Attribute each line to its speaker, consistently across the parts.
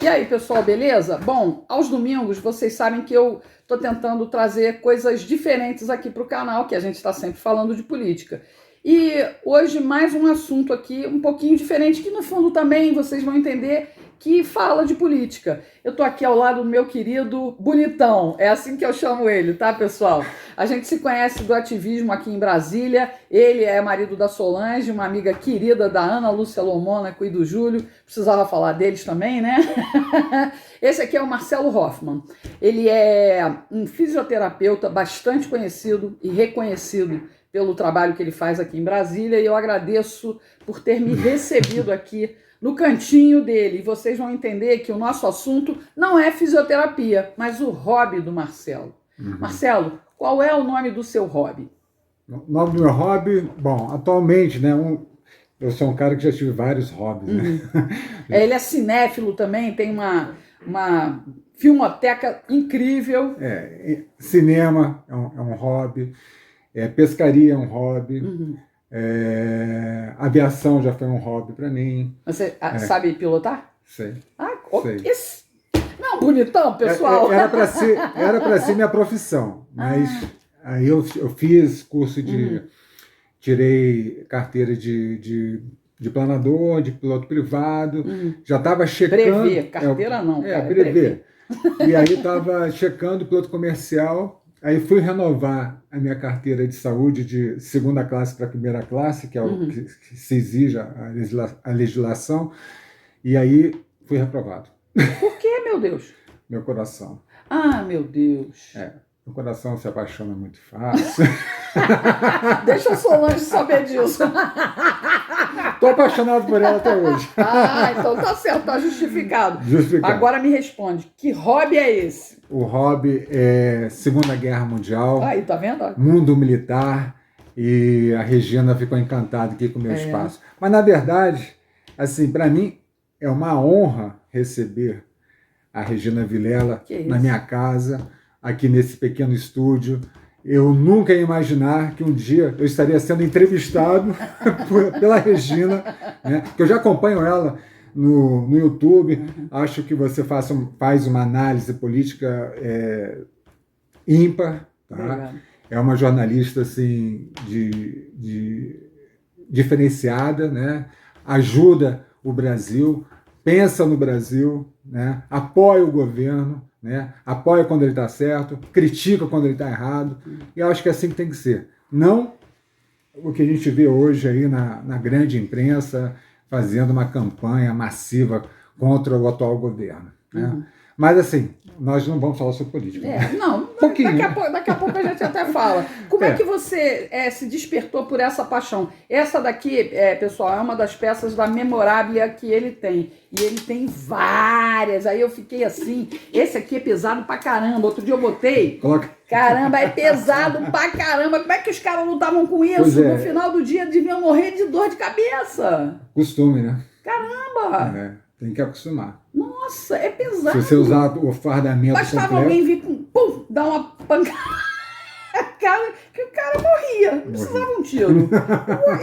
Speaker 1: E aí, pessoal, beleza? Bom, aos domingos vocês sabem que eu estou tentando trazer coisas diferentes aqui para o canal, que a gente está sempre falando de política. E hoje mais um assunto aqui um pouquinho diferente, que no fundo também vocês vão entender que fala de política. Eu tô aqui ao lado do meu querido Bonitão, é assim que eu chamo ele, tá, pessoal? A gente se conhece do ativismo aqui em Brasília, ele é marido da Solange, uma amiga querida da Ana Lúcia Lomônaco e do Júlio, precisava falar deles também, né? Esse aqui é o Marcelo Hoffman, ele é um fisioterapeuta bastante conhecido e reconhecido pelo trabalho que ele faz aqui em Brasília, e eu agradeço por ter me recebido aqui no cantinho dele. E vocês vão entender que o nosso assunto não é fisioterapia, mas o hobby do Marcelo. Marcelo, qual é o nome do seu hobby?
Speaker 2: O nome do meu hobby, bom, atualmente, né, eu sou um cara que já tive vários hobbies, né?
Speaker 1: Ele é cinéfilo também, tem uma filmoteca incrível.
Speaker 2: Cinema é um hobby, pescaria é um hobby, aviação já foi um hobby para mim.
Speaker 1: Você sabe pilotar?
Speaker 2: Sei.
Speaker 1: Sei. Não, bonitão, pessoal.
Speaker 2: Era para ser minha profissão, mas aí eu fiz curso de... Tirei carteira de planador, de piloto privado, já estava checando...
Speaker 1: Brevet, carteira não, cara,
Speaker 2: brevet. E aí estava checando o piloto comercial, aí fui renovar a minha carteira de saúde de segunda classe para primeira classe, que é o que se exige a legislação, e aí fui reprovado.
Speaker 1: Por que, meu Deus?
Speaker 2: Meu coração.
Speaker 1: Ah, meu Deus.
Speaker 2: Meu coração se apaixona muito fácil.
Speaker 1: Deixa a Solange saber disso.
Speaker 2: Estou apaixonado por ela até hoje.
Speaker 1: Então tá certo, tá justificado.
Speaker 2: Justificado.
Speaker 1: Agora me responde, que hobby é esse?
Speaker 2: O hobby é Segunda Guerra Mundial,
Speaker 1: Aí, tá vendo?
Speaker 2: mundo militar, e a Regina ficou encantada aqui com o meu espaço. Mas, na verdade, assim, para mim, é uma honra receber a Regina Vilela na minha casa, aqui nesse pequeno estúdio. Eu nunca ia imaginar que um dia eu estaria sendo entrevistado pela Regina, né? Que eu já acompanho ela no YouTube. Acho que você faz uma análise política ímpar. Tá? É uma jornalista assim, diferenciada, né? Ajuda o Brasil, pensa no Brasil, né? Apoia o governo, né? Apoia quando ele está certo, critica quando ele está errado, e eu acho que é assim que tem que ser. Não o que a gente vê hoje aí na grande imprensa, fazendo uma campanha massiva contra o atual governo. Né? Mas assim, nós não vamos falar sobre política.
Speaker 1: Não, daqui a pouco a gente até fala. Como é que você se despertou por essa paixão? Essa daqui, pessoal, é uma das peças da Memoráblia que ele tem. E ele tem várias. Aí eu fiquei assim, esse aqui é pesado pra caramba. Outro dia eu botei. Caramba, é pesado pra caramba. Como é que os caras lutavam com isso? No final do dia deviam morrer de dor de cabeça.
Speaker 2: Costume, né?
Speaker 1: Caramba!
Speaker 2: Tem que acostumar.
Speaker 1: Nossa, é pesado.
Speaker 2: Se você usar o fardamento
Speaker 1: bastava
Speaker 2: completo...
Speaker 1: alguém vir com, pum, dar uma pancada, que o cara morria. Não precisava um tiro.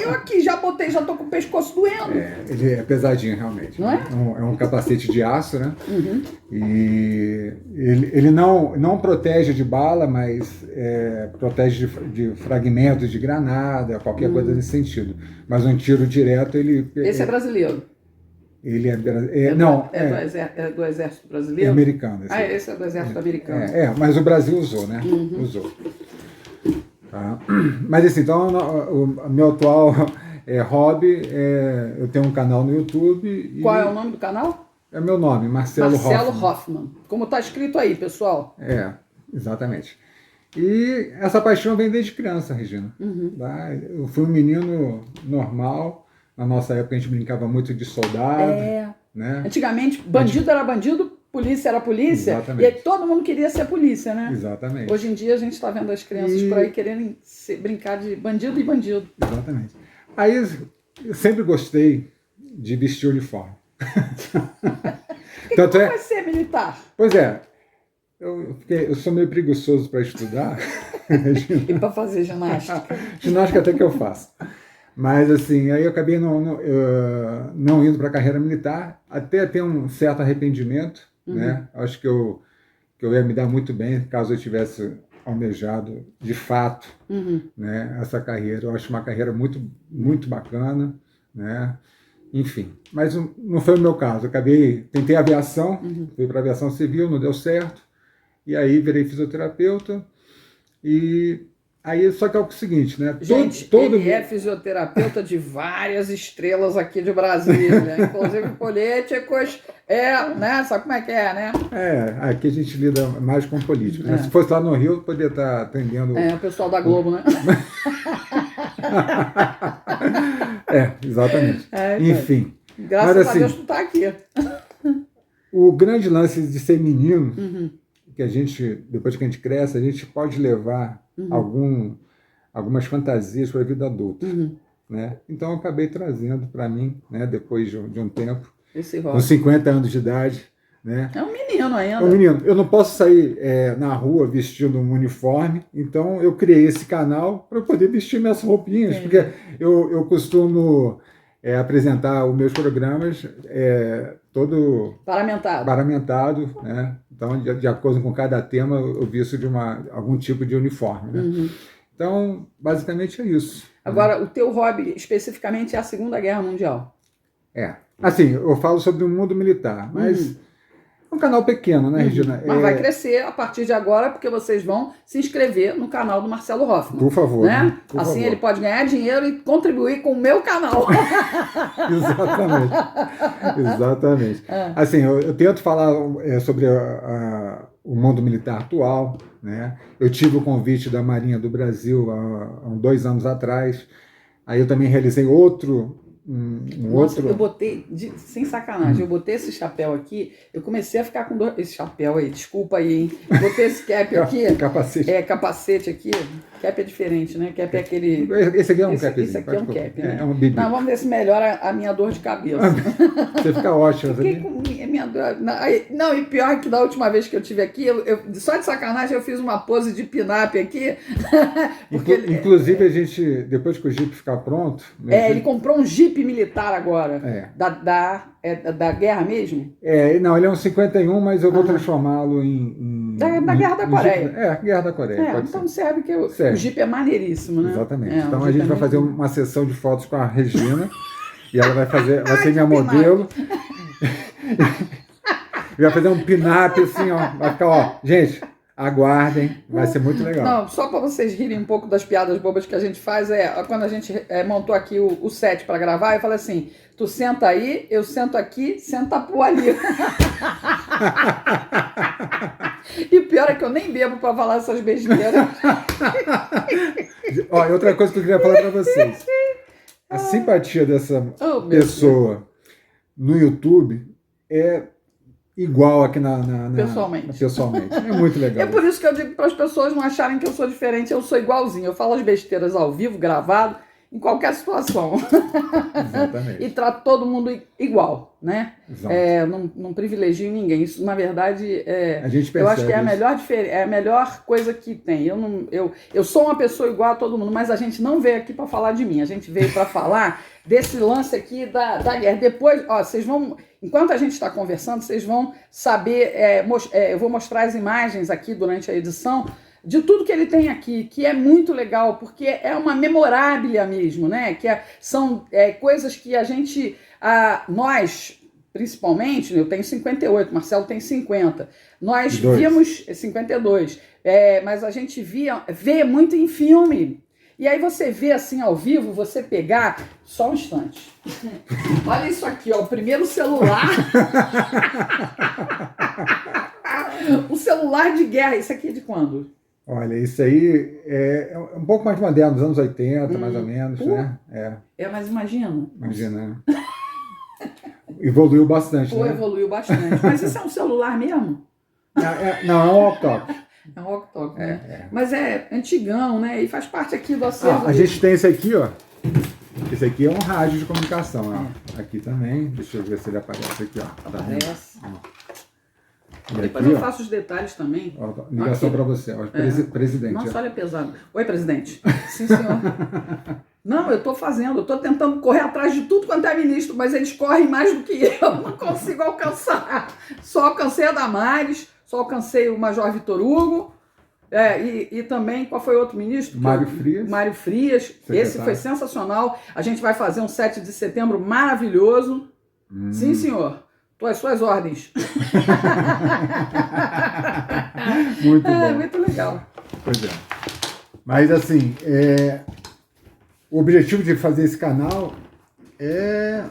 Speaker 1: Eu aqui já botei, já tô com o pescoço doendo.
Speaker 2: Ele é pesadinho, realmente.
Speaker 1: Não é?
Speaker 2: É um capacete de aço, né? E ele não protege de bala, mas protege de fragmentos de granada, qualquer coisa nesse sentido. Mas um tiro direto, ele...
Speaker 1: Esse é brasileiro?
Speaker 2: Ele
Speaker 1: do Exército Brasileiro?
Speaker 2: É americano.
Speaker 1: Esse é do Exército Americano.
Speaker 2: Mas o Brasil usou, né? Usou. Tá? Mas assim, então, o meu atual hobby eu tenho um canal no YouTube.
Speaker 1: Qual é o nome do canal?
Speaker 2: É meu nome, Marcelo
Speaker 1: Hoffman. Como está escrito aí, pessoal.
Speaker 2: Exatamente. E essa paixão vem desde criança, Regina. Tá? Eu fui um menino normal. Na nossa época a gente brincava muito de soldado. Né?
Speaker 1: Antigamente, bandido era bandido, polícia era polícia.
Speaker 2: Exatamente.
Speaker 1: E aí todo mundo queria ser polícia, né?
Speaker 2: Exatamente.
Speaker 1: Hoje em dia a gente está vendo as crianças por aí querendo brincar de bandido e bandido.
Speaker 2: Exatamente. Aí eu sempre gostei de vestir uniforme.
Speaker 1: Como vai ser militar?
Speaker 2: Pois é. Eu sou meio preguiçoso para estudar.
Speaker 1: E para fazer ginástica?
Speaker 2: Ginástica até que eu faço. Mas, assim, aí eu acabei não indo para a carreira militar, até ter um certo arrependimento, né? Acho que eu ia me dar muito bem caso eu tivesse almejado, de fato, né, essa carreira. Eu acho uma carreira muito, muito bacana, né? Enfim, mas não foi o meu caso. Eu tentei aviação, fui para aviação civil, não deu certo, e aí virei fisioterapeuta, e aí só que é o seguinte, né?
Speaker 1: Gente, ele é fisioterapeuta de várias estrelas aqui de Brasília, inclusive políticos, né? Sabe como é que é, né?
Speaker 2: Aqui a gente lida mais com políticos, né? Se fosse lá no Rio, eu poderia estar atendendo...
Speaker 1: o pessoal da Globo, né?
Speaker 2: Exatamente. Enfim.
Speaker 1: Graças a Deus tu tá aqui.
Speaker 2: O grande lance de ser menino, que a gente, depois que a gente cresce, a gente pode levar algumas fantasias para a vida adulta, né? Então eu acabei trazendo para mim, né, depois de um tempo, com 50 anos de idade, né?
Speaker 1: É um menino ainda.
Speaker 2: É um menino. Eu não posso sair na rua vestindo um uniforme, então eu criei esse canal para poder vestir minhas roupinhas, porque eu costumo apresentar os meus programas todo paramentado, né? Então, de acordo com cada tema, eu visto de algum tipo de uniforme, né? Então, basicamente é isso.
Speaker 1: Agora, o teu hobby especificamente é a Segunda Guerra Mundial.
Speaker 2: Assim, eu falo sobre o mundo militar, mas é um canal pequeno, né, Regina?
Speaker 1: Mas vai crescer a partir de agora, porque vocês vão se inscrever no canal do Marcelo Hoffman.
Speaker 2: Por favor.
Speaker 1: Né?
Speaker 2: Por
Speaker 1: assim
Speaker 2: favor.
Speaker 1: Ele pode ganhar dinheiro e contribuir com o meu canal.
Speaker 2: Exatamente. Assim, eu tento falar sobre o mundo militar atual, né? Eu tive o convite da Marinha do Brasil há 2 anos atrás. Aí eu também realizei outro...
Speaker 1: Nossa, eu botei, sem sacanagem, eu botei esse chapéu aqui, eu comecei a ficar com esse chapéu aí, desculpa aí, hein? Botei esse cap aqui.
Speaker 2: Capacete.
Speaker 1: Capacete aqui. Cap é diferente, né? Cap é aquele...
Speaker 2: Esse aqui é um cap.
Speaker 1: Esse aqui é um cap, né?
Speaker 2: É um bibi.
Speaker 1: Não, vamos ver se melhora a minha dor de cabeça.
Speaker 2: Você fica ótimo.
Speaker 1: Fiquei com minha dor... Não, e pior que da última vez que eu tive aqui, só de sacanagem eu fiz uma pose de pin-up aqui.
Speaker 2: Inclusive, a gente, depois que o Jeep ficar pronto...
Speaker 1: ele comprou um Jeep militar agora. Da guerra mesmo?
Speaker 2: Não, ele é um 51, mas eu vou transformá-lo em
Speaker 1: da Guerra da Coreia.
Speaker 2: Guerra da Coreia.
Speaker 1: Então serve que o Jeep é maneiríssimo, né?
Speaker 2: Exatamente. Então a gente vai fazer uma sessão de fotos com a Regina e ela vai ser minha modelo. E vai fazer um pin-up assim, ó. Vai ficar, ó, gente, aguardem, vai ser muito legal.
Speaker 1: Não, só para vocês rirem um pouco das piadas bobas que a gente faz, quando a gente montou aqui o set para gravar, eu falei assim, tu senta aí, eu sento aqui, senta pro ali. E pior é que eu nem bebo para falar essas besteiras.
Speaker 2: Ó, e outra coisa que eu queria falar para vocês. A simpatia dessa pessoa no YouTube é igual aqui pessoalmente. É muito legal.
Speaker 1: É por isso que eu digo para as pessoas não acharem que eu sou diferente, eu sou igualzinho. Eu falo as besteiras ao vivo, gravado, em qualquer situação.
Speaker 2: Exatamente.
Speaker 1: E trato todo mundo igual, né? Não privilegio ninguém. Isso, na verdade,
Speaker 2: a gente percebe,
Speaker 1: eu acho que é a melhor coisa que tem. Eu sou uma pessoa igual a todo mundo, mas a gente não veio aqui para falar de mim. A gente veio para falar desse lance aqui da guerra. Depois, ó, vocês vão... Enquanto a gente está conversando, vocês vão saber... eu vou mostrar as imagens aqui durante a edição de tudo que ele tem aqui, que é muito legal, porque é uma memoráblia mesmo, né? São coisas que a gente... nós, principalmente, eu tenho 58, Marcelo tem 50. Nós víamos 52, mas a gente vê muito em filme. E aí você vê assim ao vivo, você pegar... Só um instante. Olha isso aqui, ó, o primeiro celular. O celular de guerra. Isso aqui é de quando?
Speaker 2: Olha, isso aí é um pouco mais moderno, dos anos 80, mais ou menos, né?
Speaker 1: Mas imagina.
Speaker 2: Imagina. Evoluiu bastante, né?
Speaker 1: Evoluiu bastante. Mas isso é um celular mesmo?
Speaker 2: Não, é um walkie-talkie.
Speaker 1: É um walkie-talkie, né? Mas é antigão, né? E faz parte aqui do acervo.
Speaker 2: A gente tem esse aqui, ó. Esse aqui é um rádio de comunicação, ó. Aqui também. Deixa eu ver se ele aparece aqui, ó.
Speaker 1: Aparece.
Speaker 2: E
Speaker 1: Depois
Speaker 2: aqui,
Speaker 1: eu faço os detalhes também.
Speaker 2: ó, ligação para você, ó, presidente.
Speaker 1: Nossa, olha pesado. Oi, presidente. Sim, senhor. Não, eu estou fazendo, eu estou tentando correr atrás de tudo quanto é ministro, mas eles correm mais do que eu, não consigo alcançar. Só alcancei a Damares, só alcancei o Major Vitor Hugo, e também, qual foi o outro ministro?
Speaker 2: Mário Frias.
Speaker 1: Mário Frias,
Speaker 2: Secretário.
Speaker 1: Esse foi sensacional. A gente vai fazer um 7 de setembro maravilhoso. Sim, senhor. Estou às suas ordens.
Speaker 2: Muito bom.
Speaker 1: Muito legal.
Speaker 2: Pois é. Mas assim, o objetivo de fazer esse canal é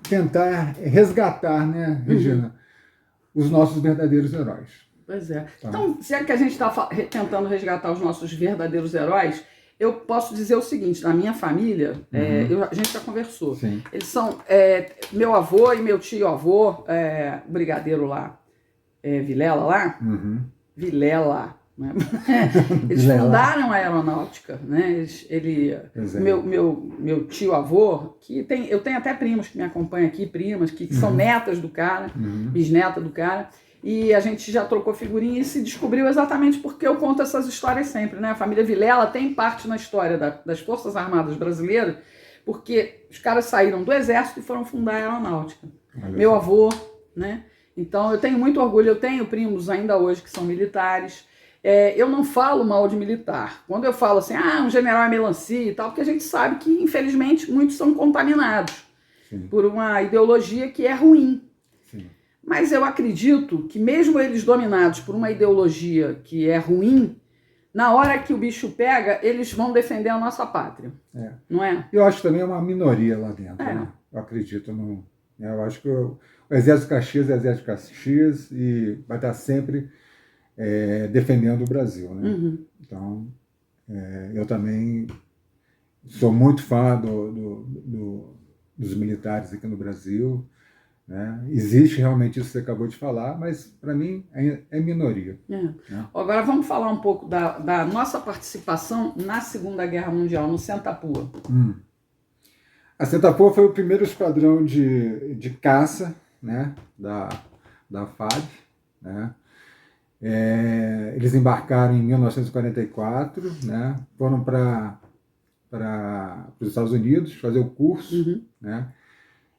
Speaker 2: tentar resgatar, né, Regina, os nossos verdadeiros heróis.
Speaker 1: Pois é. Tá. Então, se é que a gente está tentando resgatar os nossos verdadeiros heróis, eu posso dizer o seguinte, na minha família, a gente já conversou.
Speaker 2: Sim.
Speaker 1: Eles são meu avô e meu tio-avô, brigadeiro lá, Vilela lá, Vilela, né? Eles fundaram a aeronáutica, né? Meu tio-avô, eu tenho até primos que me acompanham aqui, primas que são netas do cara, bisneta do cara, e a gente já trocou figurinha e se descobriu exatamente porque eu conto essas histórias sempre, né? A família Vilela tem parte na história das Forças Armadas Brasileiras, porque os caras saíram do exército e foram fundar a aeronáutica. Meu avô, né? Então eu tenho muito orgulho, eu tenho primos ainda hoje que são militares. Eu não falo mal de militar. Quando eu falo assim, um general é melancia e tal, porque a gente sabe que, infelizmente, muitos são contaminados por uma ideologia que é ruim.
Speaker 2: Sim.
Speaker 1: Mas eu acredito que mesmo eles dominados por uma ideologia que é ruim, na hora que o bicho pega, eles vão defender a nossa pátria. Não é?
Speaker 2: Eu acho que também é uma minoria lá dentro. Né? Eu acredito no... Eu acho que o Exército Caxias é o Exército Caxias e vai estar sempre defendendo o Brasil. Né? Então, eu também sou muito fã dos militares aqui no Brasil. Né? Existe realmente isso que você acabou de falar, mas para mim é minoria. Né?
Speaker 1: Agora vamos falar um pouco da nossa participação na Segunda Guerra Mundial, no Sentapua.
Speaker 2: A Sentapua foi o primeiro esquadrão de caça, né, da FAB. Né? Eles embarcaram em 1944, né? Foram para os Estados Unidos fazer o curso. Né?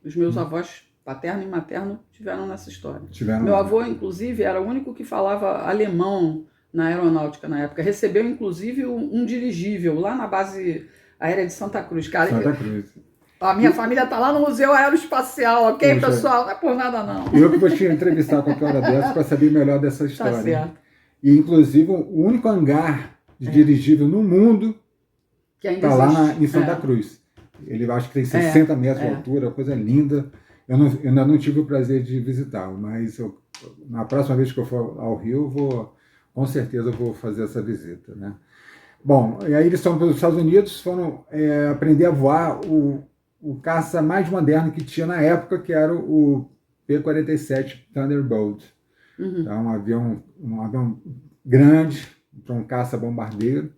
Speaker 1: Os meus avós paterno e materno tiveram nessa história. Meu avô, inclusive, era o único que falava alemão na aeronáutica na época. Recebeu, inclusive, um dirigível lá na base aérea de Santa Cruz. Cara,
Speaker 2: Santa Cruz.
Speaker 1: A minha família está lá no Museu Aeroespacial, ok, pessoal? Não é por nada, não.
Speaker 2: Eu que vou te entrevistar a qualquer hora dessa para saber melhor dessa história.
Speaker 1: Tá certo.
Speaker 2: E, inclusive, o único hangar de dirigível no mundo
Speaker 1: que ainda
Speaker 2: está lá em Santa Cruz. Ele acho que tem 60 metros de altura, coisa linda. Eu ainda não tive o prazer de visitá-lo, mas na próxima vez que eu for ao Rio, com certeza vou fazer essa visita. Né? Bom, e aí eles foram para os Estados Unidos, foram aprender a voar o caça mais moderno que tinha na época, que era o P-47 Thunderbolt. Então, um avião grande, para um caça-bombardeiro.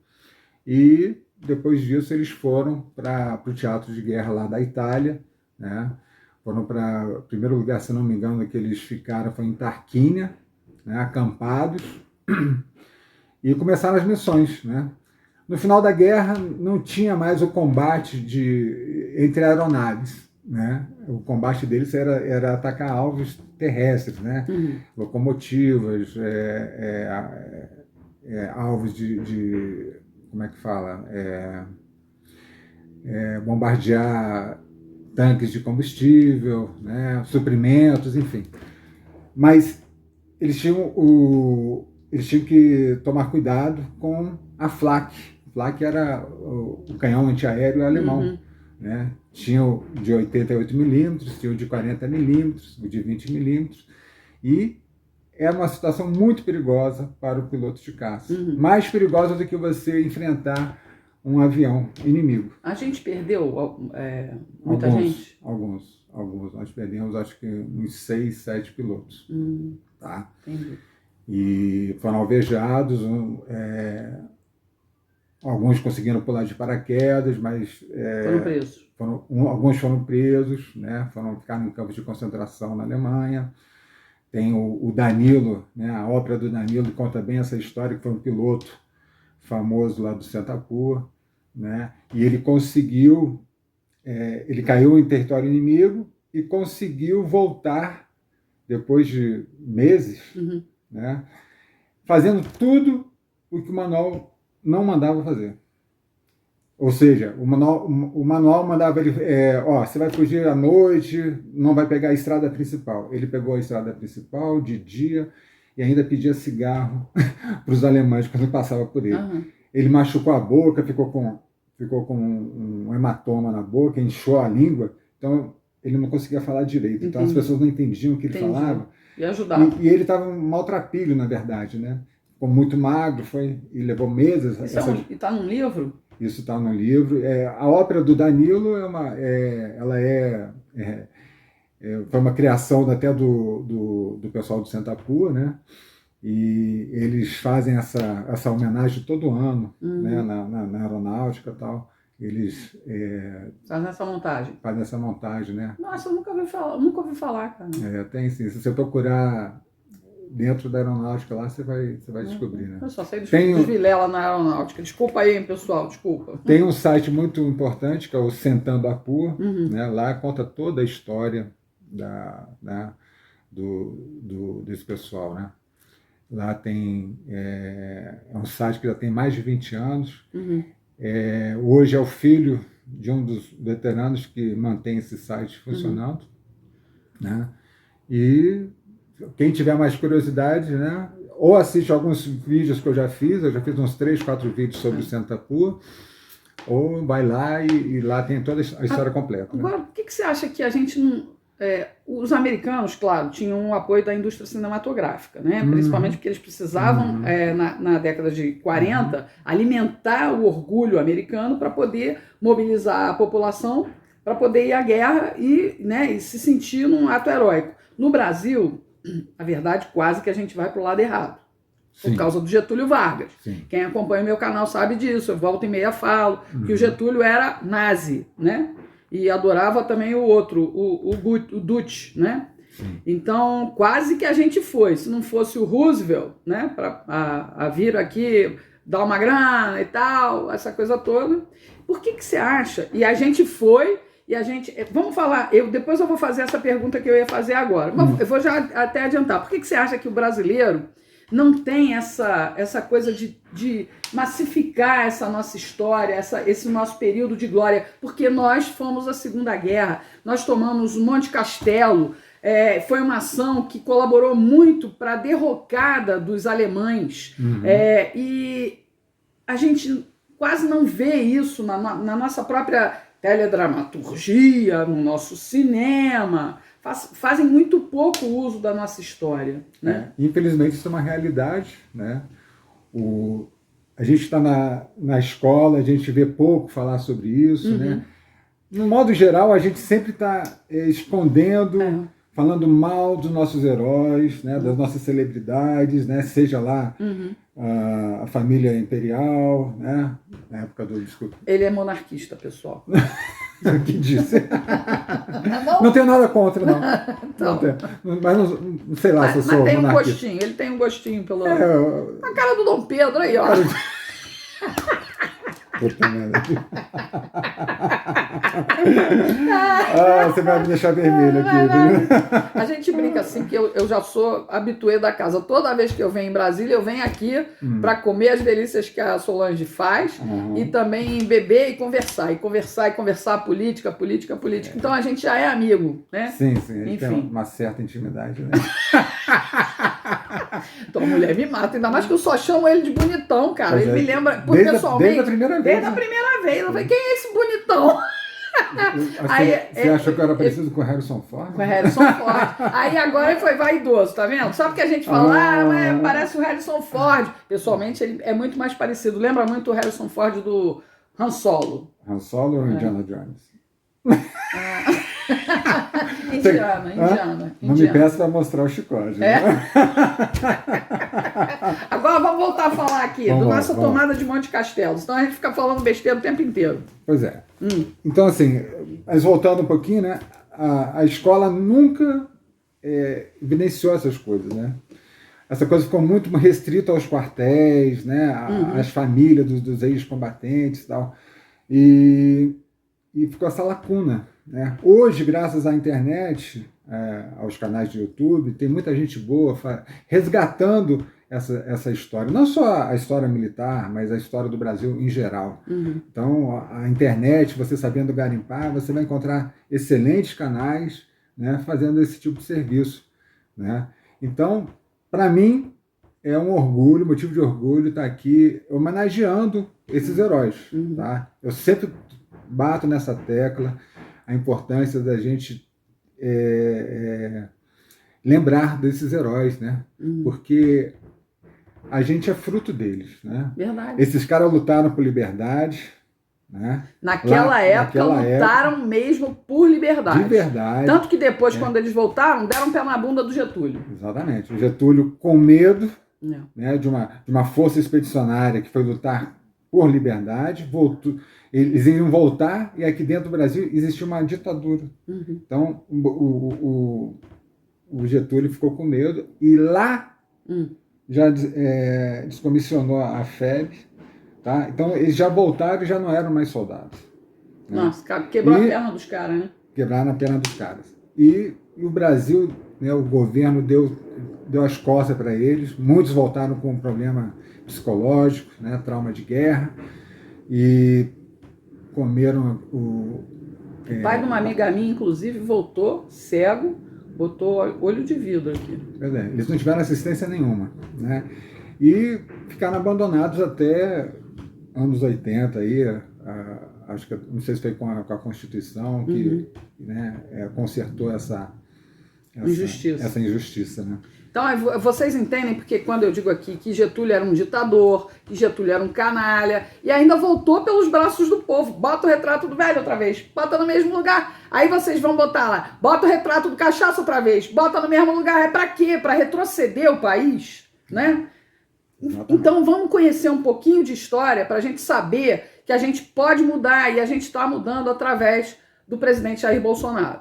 Speaker 2: E depois disso eles foram para o teatro de guerra lá da Itália, né? Foram para o primeiro lugar, se não me engano, que eles ficaram foi em Tarquínia, né? Acampados, e começaram as missões. Né? No final da guerra não tinha mais o combate entre aeronaves. Né? O combate deles era atacar alvos terrestres, né? Locomotivas, alvos de como é que fala? Bombardear tanques de combustível, né? Suprimentos, enfim. Mas eles tinham que tomar cuidado com a Flak. Flak era o canhão antiaéreo alemão. Né? Tinha o de 88 milímetros, tinha o de 40 milímetros, o de 20 milímetros, e era uma situação muito perigosa para o piloto de caça. Mais perigosa do que você enfrentar um avião inimigo.
Speaker 1: A gente perdeu muita gente?
Speaker 2: Alguns. Nós perdemos, acho que uns 6, 7 pilotos. Tá?
Speaker 1: Entendi.
Speaker 2: E foram alvejados, alguns conseguiram pular de paraquedas, mas...
Speaker 1: foram presos.
Speaker 2: Alguns foram presos, né? Ficaram em campos de concentração na Alemanha. tem o Danilo, né? A ópera do Danilo conta bem essa história, que foi um piloto famoso lá do Sentapua, né? E ele conseguiu, ele caiu em território inimigo e conseguiu voltar depois de meses, né? Fazendo tudo o que o manual não mandava fazer. Ou seja, o manual mandava ele, você vai fugir à noite, não vai pegar a estrada principal. Ele pegou a estrada principal de dia e ainda pedia cigarro para os alemães quando passava por ele. Ele machucou a boca, ficou com um hematoma na boca, inchou a língua, então ele não conseguia falar direito. Então as pessoas não entendiam o que ele falava.
Speaker 1: E ajudava.
Speaker 2: E ele estava maltrapilho, na verdade, né? Ficou muito magro, e levou meses.
Speaker 1: E está num livro?
Speaker 2: Isso está no livro. A ópera do Danilo foi uma criação até do pessoal do Sentapua, né? E eles fazem essa homenagem todo ano, né? na aeronáutica e tal. Eles
Speaker 1: fazem essa montagem.
Speaker 2: Fazem essa montagem, né?
Speaker 1: Nossa, eu nunca ouvi falar, cara.
Speaker 2: Tem sim. Se você procurar dentro da aeronáutica lá, você vai descobrir, né?
Speaker 1: Eu só sei dos Vilela na aeronáutica. Desculpa aí, hein, pessoal, desculpa.
Speaker 2: Tem um site muito importante, que é o Sentando Apua, né? Lá conta toda a história desse pessoal, né? Lá tem... É um site que já tem mais de 20 anos. Hoje é o filho de um dos veteranos que mantém esse site funcionando, né? E quem tiver mais curiosidade, né, ou assiste alguns vídeos que eu já fiz uns 3, 4 vídeos sobre o Sentapua, ou vai lá e lá tem toda a história completa.
Speaker 1: Agora,
Speaker 2: né?
Speaker 1: Por que você acha que a gente não... os americanos, claro, tinham o apoio da indústria cinematográfica, né? Principalmente porque eles precisavam, na década de 40, alimentar o orgulho americano para poder mobilizar a população, para poder ir à guerra e se sentir num ato heróico. No Brasil, a verdade, quase que a gente vai para o lado errado. Por causa do Getúlio Vargas.
Speaker 2: Sim.
Speaker 1: Quem acompanha o meu canal sabe disso. Eu volta e meia falo que o Getúlio era nazi, né? E adorava também o outro, o Dutch, né?
Speaker 2: Sim.
Speaker 1: Então, quase que a gente foi. Se não fosse o Roosevelt, né? Para vir aqui, dar uma grana e tal, essa coisa toda. Por que você acha? E a gente foi... E a gente... Vamos falar... Depois eu vou fazer essa pergunta que eu ia fazer agora. Mas eu vou já até adiantar. Por que você acha que o brasileiro não tem essa coisa de massificar essa nossa história, esse nosso período de glória? Porque nós fomos à Segunda Guerra, nós tomamos Monte Castelo, foi uma ação que colaborou muito para a derrocada dos alemães. E a gente quase não vê isso na nossa própria teledramaturgia, no nosso cinema. Fazem muito pouco uso da nossa história, né?
Speaker 2: Infelizmente isso é uma realidade, né? A gente está na escola, a gente vê pouco falar sobre isso, né? No modo geral, a gente sempre está escondendo, falando mal dos nossos heróis, né? Das nossas celebridades, né? Seja lá a família imperial, né? Na época do... Desculpa.
Speaker 1: Ele é monarquista, pessoal.
Speaker 2: Que disse? Não tenho nada contra, não.
Speaker 1: Então,
Speaker 2: mas não sei lá se eu sou
Speaker 1: mas tem
Speaker 2: monarquista.
Speaker 1: um gostinho, ele tem um gostinho pelo... A cara do Dom Pedro aí, ó.
Speaker 2: Puta merda. Você vai me deixar vermelho aqui.
Speaker 1: A gente brinca assim que eu já sou habituê da casa. Toda vez que eu venho em Brasília, eu venho aqui para comer as delícias que a Solange faz e também beber e conversar. E conversar política. Então a gente já é amigo, né?
Speaker 2: Sim, a gente tem uma certa intimidade, né?
Speaker 1: Então a mulher me mata, ainda mais que eu só chamo ele de bonitão, cara. Ele me lembra, pessoalmente...
Speaker 2: Desde a primeira vez.
Speaker 1: Desde a primeira vez. Eu falei, quem é esse bonitão?
Speaker 2: Você achou que eu era parecido com o Harrison Ford?
Speaker 1: Com o Harrison Ford. Aí agora ele foi vaidoso, tá vendo? Sabe que a gente fala, parece o Harrison Ford. Pessoalmente, ele é muito mais parecido. Lembra muito o Harrison Ford do Han Solo.
Speaker 2: Han Solo ou Indiana Jones?
Speaker 1: Indiana.
Speaker 2: Não me peça para mostrar o chicote. Né?
Speaker 1: Agora vamos voltar a falar aqui da nossa tomada de Monte Castelo. Senão a gente fica falando besteira o tempo inteiro.
Speaker 2: Pois é. Então, assim, mas voltando um pouquinho, né? A escola nunca evidenciou essas coisas, né? Essa coisa ficou muito restrita aos quartéis, né? Às famílias dos ex-combatentes e tal. E ficou essa lacuna, né? Hoje, graças à internet, aos canais de YouTube, tem muita gente boa resgatando essa história. Não só a história militar, mas a história do Brasil em geral. Então, a internet, você sabendo garimpar, você vai encontrar excelentes canais, né, fazendo esse tipo de serviço, né? Então, para mim, é um orgulho, motivo de orgulho estar aqui homenageando esses heróis. Tá? Eu sempre bato nessa tecla a importância da gente lembrar desses heróis, né? Porque a gente é fruto deles, né?
Speaker 1: Verdade.
Speaker 2: Esses caras lutaram por liberdade, né?
Speaker 1: Naquela época lutaram mesmo por liberdade.
Speaker 2: De verdade.
Speaker 1: Tanto que depois, quando eles voltaram, deram um pé na bunda do Getúlio.
Speaker 2: Exatamente. O Getúlio, com medo né, de uma força expedicionária que foi lutar por liberdade, voltou. Eles iriam voltar e aqui dentro do Brasil existia uma ditadura. Então, o Getúlio ficou com medo e lá já descomissionou a FEB. Tá? Então, eles já voltaram e já não eram mais soldados. Né?
Speaker 1: Nossa, quebrou a perna dos caras, né?
Speaker 2: Quebraram a perna dos caras. E o Brasil, né, o governo deu as costas para eles. Muitos voltaram com um problema psicológico, né, trauma de guerra. E comeram
Speaker 1: o pai de uma amiga minha, inclusive, voltou cego, botou olho de vidro aqui.
Speaker 2: Pois é, eles não tiveram assistência nenhuma, né? E ficaram abandonados até anos 80 aí, acho que não sei se foi com a Constituição que né, consertou essa injustiça, né?
Speaker 1: Então, vocês entendem porque quando eu digo aqui que Getúlio era um ditador, que Getúlio era um canalha, e ainda voltou pelos braços do povo. Bota o retrato do velho outra vez, bota no mesmo lugar. Aí vocês vão botar lá, bota o retrato do cachaça outra vez, bota no mesmo lugar. É pra quê? Pra retroceder o país, né? Então vamos conhecer um pouquinho de história para a gente saber que a gente pode mudar e a gente está mudando através do presidente Jair Bolsonaro.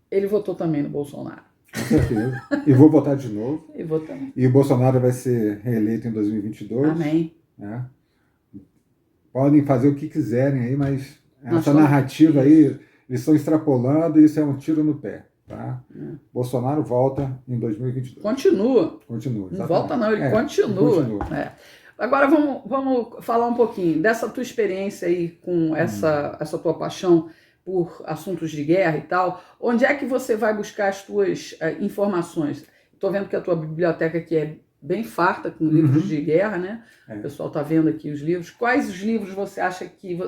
Speaker 1: Ele votou também no Bolsonaro.
Speaker 2: Com certeza. E vou votar de novo.
Speaker 1: E vou também.
Speaker 2: E o Bolsonaro vai ser reeleito em 2022.
Speaker 1: Amém.
Speaker 2: Né? Podem fazer o que quiserem aí, mas essa narrativa aí, eles estão extrapolando e isso é um tiro no pé. Tá? Bolsonaro volta em 2022.
Speaker 1: Continua. Não volta não, ele continua. Agora vamos falar um pouquinho dessa tua experiência aí com essa tua paixão por assuntos de guerra e tal. Onde é que você vai buscar as tuas informações? Estou vendo que a tua biblioteca aqui é bem farta com livros de guerra, né? O pessoal está vendo aqui os livros. Quais os livros você acha que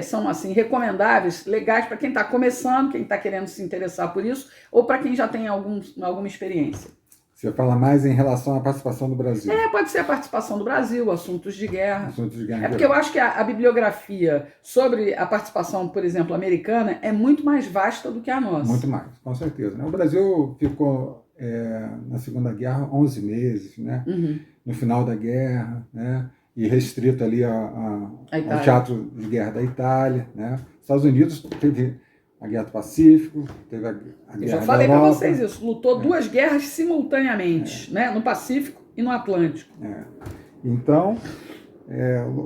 Speaker 1: são assim recomendáveis, legais para quem está começando, quem está querendo se interessar por isso, ou para quem já tem alguma experiência?
Speaker 2: Você fala mais em relação à participação do Brasil.
Speaker 1: Pode ser a participação do Brasil, assuntos de guerra.
Speaker 2: Assuntos de guerra.
Speaker 1: Porque eu acho que a bibliografia sobre a participação, por exemplo, americana, é muito mais vasta do que a nossa.
Speaker 2: Muito mais, com certeza. O Brasil ficou na Segunda Guerra 11 meses, né? No final da guerra, né? E restrito ali ao teatro de guerra da Itália, né? Estados Unidos teve a Guerra do Pacífico, teve a Guerra da Europa.
Speaker 1: Eu já falei para vocês isso, lutou duas guerras simultaneamente, né? No Pacífico e no Atlântico.
Speaker 2: Então,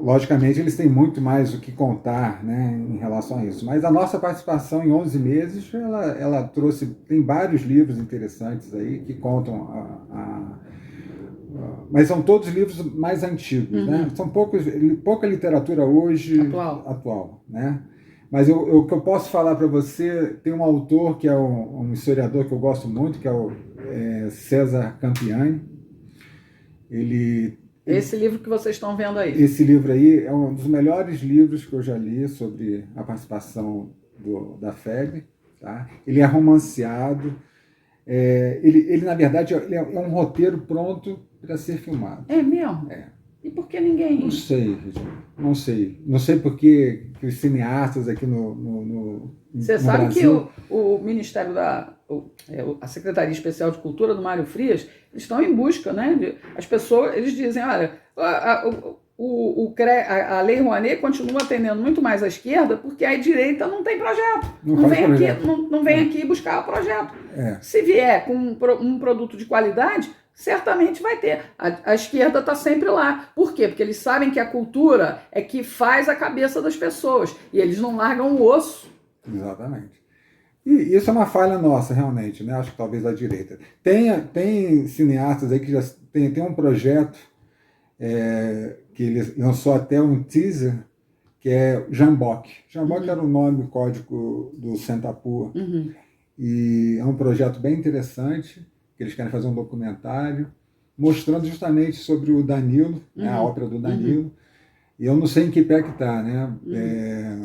Speaker 2: logicamente, eles têm muito mais o que contar, né, em relação a isso. Mas a nossa participação em 11 meses, ela trouxe, tem vários livros interessantes aí que contam mas são todos livros mais antigos, né? São pouca literatura hoje atual, né? Mas o que eu posso falar para você, tem um autor que é um historiador que eu gosto muito, que é o César Campiani.
Speaker 1: Esse livro que vocês estão vendo aí.
Speaker 2: Esse livro aí é um dos melhores livros que eu já li sobre a participação da FEB. Tá? Ele é romanceado. Ele, na verdade, é um roteiro pronto para ser filmado.
Speaker 1: É mesmo? E por que ninguém...
Speaker 2: Não sei, Regina. Não sei. Não sei por que os cineastas aqui no
Speaker 1: Você sabe
Speaker 2: Brasil...
Speaker 1: que o Ministério a Secretaria Especial de Cultura do Mário Frias, eles estão em busca, né? As pessoas, eles dizem, olha, a Lei Rouanet continua atendendo muito mais à esquerda, porque a direita não tem projeto. Não vem aqui buscar o projeto. Se vier com um produto de qualidade, certamente vai ter. A esquerda está sempre lá. Por quê? Porque eles sabem que a cultura é que faz a cabeça das pessoas. E eles não largam o osso.
Speaker 2: Exatamente. E isso é uma falha nossa, realmente, né? Acho que talvez a direita. Tem cineastas aí que já tem um projeto que ele lançou até um teaser, que é Jambok. Jambok era o nome código do Sentapua. E é um projeto bem interessante, que eles querem fazer um documentário mostrando justamente sobre o Danilo, né, a ópera do Danilo. E eu não sei em que pé que está, né?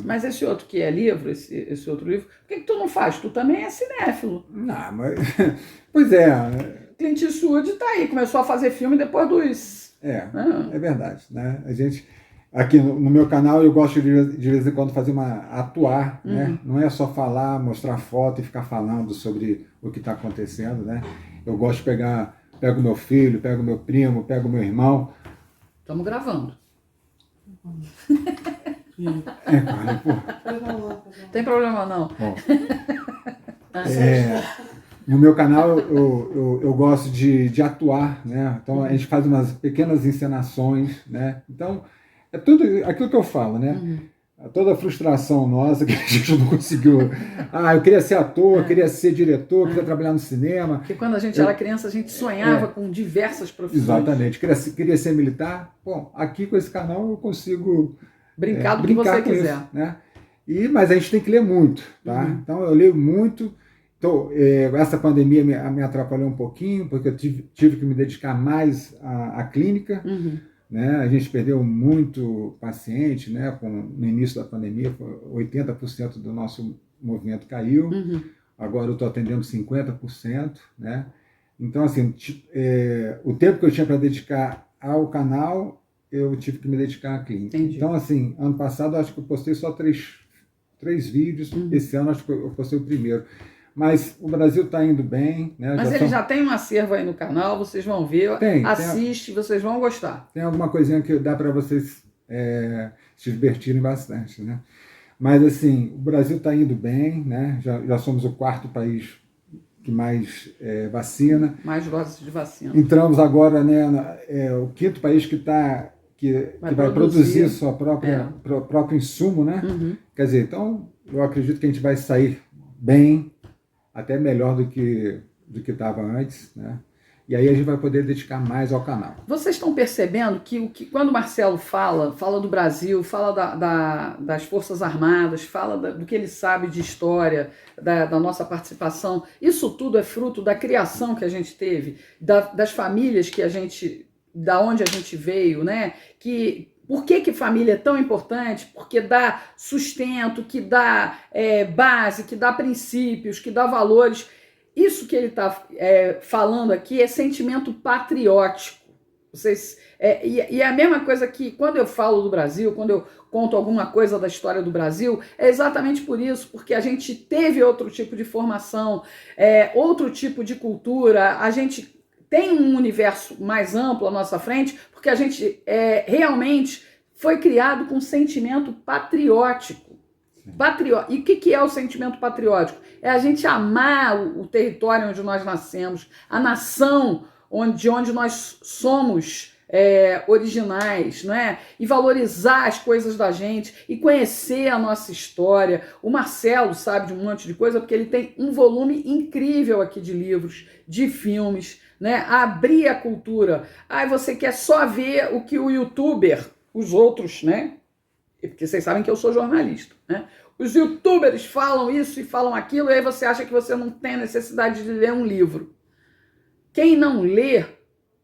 Speaker 1: Mas esse outro que é livro, esse outro livro, por que tu não faz? Tu também é cinéfilo.
Speaker 2: Não, mas... Pois é.
Speaker 1: Clint Eastwood está aí, começou a fazer filme depois dos...
Speaker 2: É verdade, né? A gente... Aqui no meu canal eu gosto de vez em quando fazer atuar, né? Não é só falar, mostrar foto e ficar falando sobre o que está acontecendo, né? Eu gosto de pego meu filho, pego meu primo, pego meu irmão.
Speaker 1: Estamos gravando.
Speaker 2: Cara, pô.
Speaker 1: Tem problema não.
Speaker 2: Bom, no meu canal eu gosto de atuar, né? Então a gente faz umas pequenas encenações, né? Então é tudo aquilo que eu falo, né? Toda a frustração nossa que a gente não conseguiu. Eu queria ser ator, eu queria ser diretor, eu queria trabalhar no cinema.
Speaker 1: Porque quando a gente era criança, a gente sonhava com diversas profissões.
Speaker 2: Exatamente. Queria ser militar. Bom, aqui com esse canal eu consigo
Speaker 1: brincar do que você quiser.
Speaker 2: Isso, né? Mas a gente tem que ler muito, tá? Então eu leio muito. Então, essa pandemia me atrapalhou um pouquinho, porque eu tive que me dedicar mais à clínica. Né? A gente perdeu muito paciente, né? No início da pandemia, 80% do nosso movimento caiu. Agora eu estou atendendo 50%. Né? Então, assim, o tempo que eu tinha para dedicar ao canal, eu tive que me dedicar à clínica.
Speaker 1: Entendi.
Speaker 2: Então, assim, ano passado, acho que eu postei só três vídeos. Esse ano, acho que eu postei o primeiro. Mas o Brasil está indo bem. Né?
Speaker 1: Mas ele já tem um acervo aí no canal, vocês vão ver, assiste, vocês vão gostar.
Speaker 2: Tem alguma coisinha que dá para vocês se divertirem bastante. Né? Mas assim, o Brasil está indo bem, né? Já somos o 4º país que mais vacina.
Speaker 1: Mais doses de vacina.
Speaker 2: Entramos agora, né, o 5º país que vai produzir sua próprio insumo. Né? Quer dizer, então eu acredito que a gente vai sair bem, até melhor do que estava antes, né? E aí a gente vai poder dedicar mais ao canal.
Speaker 1: Vocês estão percebendo que quando o Marcelo fala do Brasil, fala das Forças Armadas, fala do que ele sabe de história, da nossa participação, isso tudo é fruto da criação que a gente teve, das famílias da onde a gente veio, né? Por que família é tão importante? Porque dá sustento, que dá base, que dá princípios, que dá valores. Isso que ele está falando aqui é sentimento patriótico. E é a mesma coisa que quando eu falo do Brasil, quando eu conto alguma coisa da história do Brasil, é exatamente por isso, porque a gente teve outro tipo de formação, outro tipo de cultura, a gente tem um universo mais amplo à nossa frente, porque a gente realmente foi criado com um sentimento patriótico. E o que é o sentimento patriótico? É a gente amar o território onde nós nascemos, a nação de onde nós somos originais, não é? E valorizar as coisas da gente e conhecer a nossa história. O Marcelo sabe de um monte de coisa porque ele tem um volume incrível aqui de livros, de filmes, né? Abrir a cultura. Você quer só ver o que o youtuber, os outros, né? Porque vocês sabem que eu sou jornalista, né? Os youtubers falam isso e falam aquilo, e aí você acha que você não tem necessidade de ler um livro. Quem não lê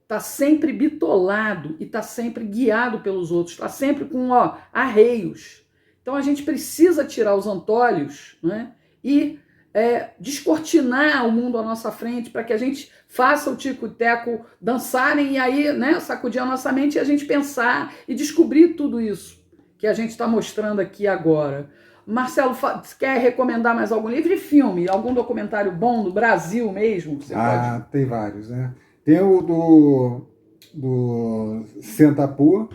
Speaker 1: está sempre bitolado e está sempre guiado pelos outros, está sempre com arreios. Então a gente precisa tirar os antolhos, né? E descortinar o mundo à nossa frente para que a gente faça o tico e teco dançarem e aí, né, sacudir a nossa mente e a gente pensar e descobrir tudo isso que a gente está mostrando aqui agora. Marcelo, quer recomendar mais algum livro e filme? Algum documentário bom do Brasil mesmo?
Speaker 2: Tem vários, né? Tem o do Sentapua,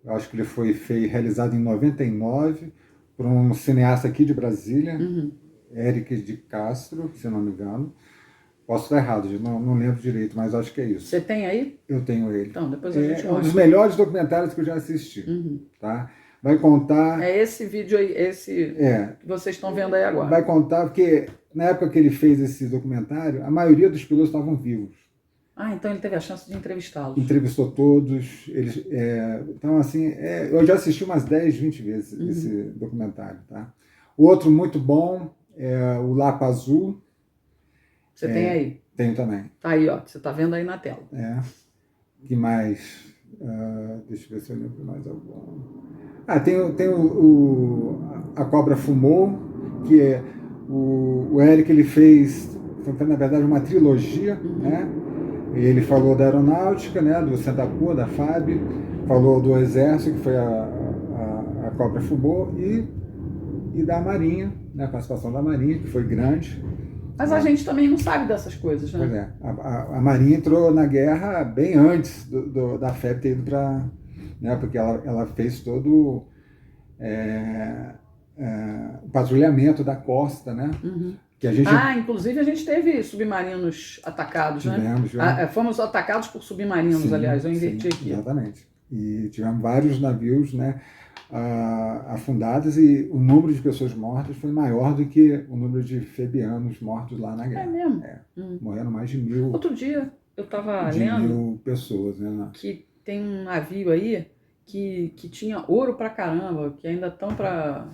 Speaker 2: eu acho que ele foi realizado em 99 por um cineasta aqui de Brasília, Eric de Castro, se eu não me engano. Posso estar errado, não lembro direito, mas acho que é isso.
Speaker 1: Você tem aí?
Speaker 2: Eu tenho ele.
Speaker 1: Então, depois a gente mostra.
Speaker 2: É um dos melhores documentários que eu já assisti. Tá? Vai contar...
Speaker 1: É esse vídeo aí, que vocês estão vendo aí agora.
Speaker 2: Vai contar, porque na época que ele fez esse documentário, a maioria dos pilotos estavam vivos.
Speaker 1: Ah, então ele teve a chance de entrevistá-los.
Speaker 2: Entrevistou todos. Então, assim, eu já assisti umas 10, 20 vezes esse documentário. Tá? O outro muito bom é o Lapa Azul.
Speaker 1: Você tem aí?
Speaker 2: Tenho também.
Speaker 1: Tá aí, ó. Você tá vendo aí na tela.
Speaker 2: Que mais? Deixa eu ver se eu lembro mais algum. Tem A Cobra Fumou, que é o Eric, ele fez, na verdade, uma trilogia, né? Ele falou da aeronáutica, né? Do Sentapua, da FAB, falou do Exército, que foi a Cobra Fumou, e da Marinha, né? A participação da Marinha, que foi grande.
Speaker 1: Mas a gente também não sabe dessas coisas, né?
Speaker 2: Pois é. A Marinha entrou na guerra bem antes da FEB ter ido para... Né, porque ela fez todo o patrulhamento da costa, né? Que a gente...
Speaker 1: inclusive a gente teve submarinos atacados,
Speaker 2: tivemos,
Speaker 1: né? Fomos atacados por submarinos, sim, aliás, eu inverti aqui.
Speaker 2: Exatamente. E tivemos vários navios, né, afundados, e o número de pessoas mortas foi maior do que o número de febianos mortos lá na guerra.
Speaker 1: É mesmo?
Speaker 2: Morreram mais de 1.000.
Speaker 1: Outro dia eu estava lendo
Speaker 2: 1.000 pessoas, né?
Speaker 1: Que tem um navio aí que tinha ouro pra caramba, que ainda estão para...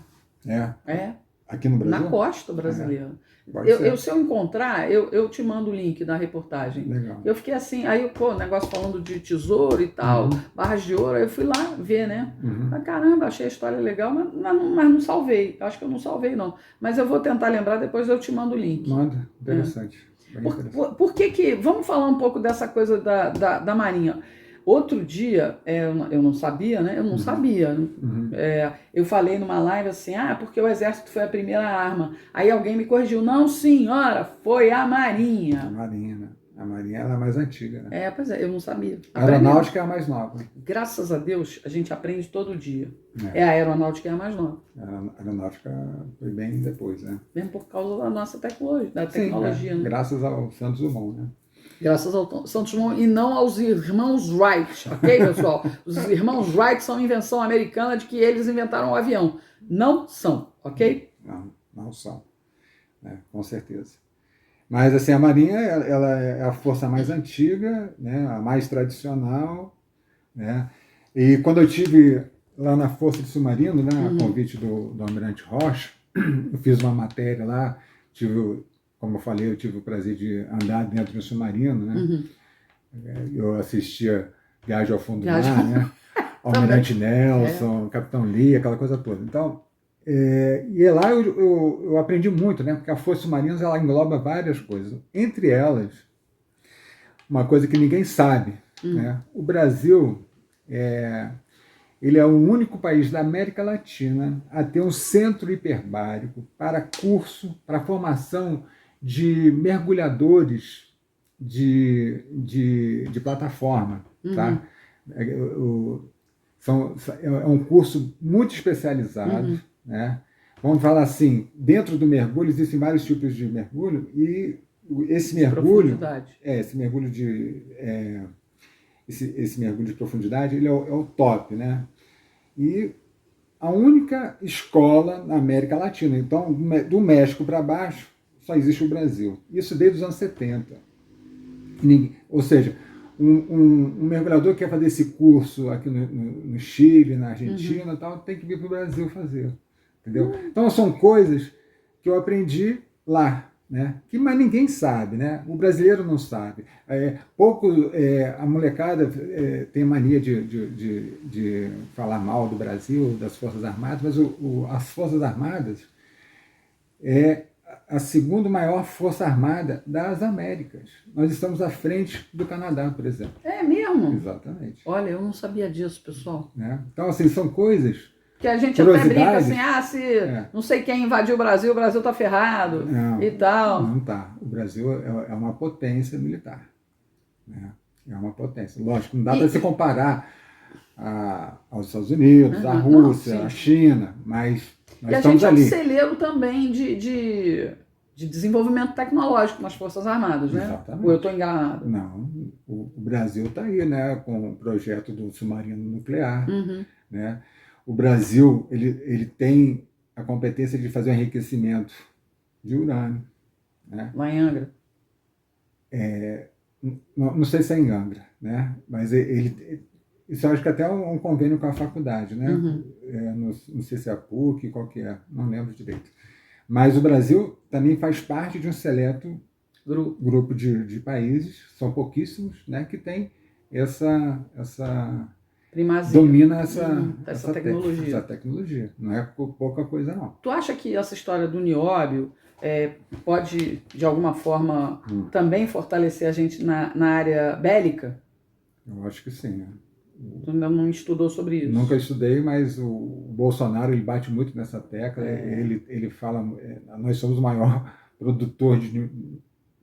Speaker 1: Aqui no Brasil? Na costa brasileira. Se eu encontrar, eu te mando o link da reportagem.
Speaker 2: Legal.
Speaker 1: Eu fiquei assim, aí o negócio falando de tesouro e tal, barras de ouro, aí eu fui lá ver, né? Mas, caramba, achei a história legal, mas não salvei. Acho que eu não salvei, não. Mas eu vou tentar lembrar, depois eu te mando o link.
Speaker 2: Manda, interessante.
Speaker 1: Por que... Vamos falar um pouco dessa coisa da Marinha. Outro dia, eu não sabia, né? Eu não sabia. Eu falei numa live assim, porque o Exército foi a primeira arma. Aí alguém me corrigiu, não, senhora, foi a Marinha.
Speaker 2: A Marinha, né? A Marinha ela é a mais antiga, né?
Speaker 1: Pois é, eu não sabia.
Speaker 2: A aeronáutica é a mais nova.
Speaker 1: Graças a Deus, a gente aprende todo dia. A aeronáutica é a mais nova.
Speaker 2: A aeronáutica foi bem depois, né?
Speaker 1: Mesmo por causa da nossa tecnologia, né?
Speaker 2: Graças ao Santos Dumont, né?
Speaker 1: Graças ao Santos Dumont e não aos irmãos Wright, ok, pessoal? Os irmãos Wright são invenção americana de que eles inventaram o avião. Não são, ok?
Speaker 2: Não são, né? Com certeza. Mas assim, a Marinha ela é a força mais antiga, né? A mais tradicional, né? E quando eu estive lá na Força de Submarino, né? A convite do Almirante Rocha, eu fiz uma matéria lá, como eu falei, eu tive o prazer de andar dentro do submarino, né? Eu assistia Viagem ao Fundo do Mar, né? Almirante Nelson, Capitão Lee, aquela coisa toda. Então, e lá eu aprendi muito, né? Porque a Força Submarina ela engloba várias coisas. Entre elas, uma coisa que ninguém sabe, né? O Brasil ele é o único país da América Latina a ter um centro hiperbárico para formação de mergulhadores de plataforma. Tá? É um curso muito especializado. Né? Vamos falar assim, dentro do mergulho existem vários tipos de mergulho, e esse mergulho, esse mergulho de profundidade, ele é o top, né? E a única escola na América Latina. Então, do México para baixo, só existe o Brasil. Isso desde os anos 70. Ou seja, um mergulhador que quer fazer esse curso aqui no Chile, na Argentina, tal, tem que vir para o Brasil fazer. Entendeu? Então, são coisas que eu aprendi lá. Né? Mas ninguém sabe, né? O brasileiro não sabe. A molecada tem mania de falar mal do Brasil, das Forças Armadas, mas as Forças Armadas é a segunda maior força armada das Américas. Nós estamos à frente do Canadá, por exemplo.
Speaker 1: É mesmo?
Speaker 2: Exatamente.
Speaker 1: Olha, eu não sabia disso, pessoal.
Speaker 2: Né? Então, assim, são coisas...
Speaker 1: Que a gente até brinca assim, não sei quem invadiu o Brasil tá ferrado e tal.
Speaker 2: Não tá. O Brasil é uma potência militar. Né? É uma potência. Lógico, não dá para se comparar aos Estados Unidos, à Rússia, à China, mas nós estamos ali.
Speaker 1: E a gente é um celeiro também de desenvolvimento tecnológico nas Forças Armadas, né?
Speaker 2: Exatamente.
Speaker 1: Ou eu estou enganado?
Speaker 2: Não, o Brasil está aí, né, com o projeto do submarino nuclear, né? O Brasil ele tem a competência de fazer um enriquecimento de urânio, né?
Speaker 1: Lá em Angra.
Speaker 2: Não sei se é em Angra, né? Mas isso eu acho que até é um convênio com a faculdade, né? Não sei se é a PUC, qual que é, não lembro direito. Mas o Brasil também faz parte de um seleto grupo de países, são pouquíssimos, né, que tem essa
Speaker 1: primazia.
Speaker 2: Domina
Speaker 1: essa tecnologia.
Speaker 2: Essa tecnologia. Não é pouca coisa, não.
Speaker 1: Tu acha que essa história do nióbio pode, de alguma forma, também fortalecer a gente na área bélica?
Speaker 2: Eu acho que sim, né?
Speaker 1: Tu ainda não estudou sobre isso?
Speaker 2: Nunca estudei, mas o Bolsonaro ele bate muito nessa tecla. Ele fala, nós somos o maior produtor de...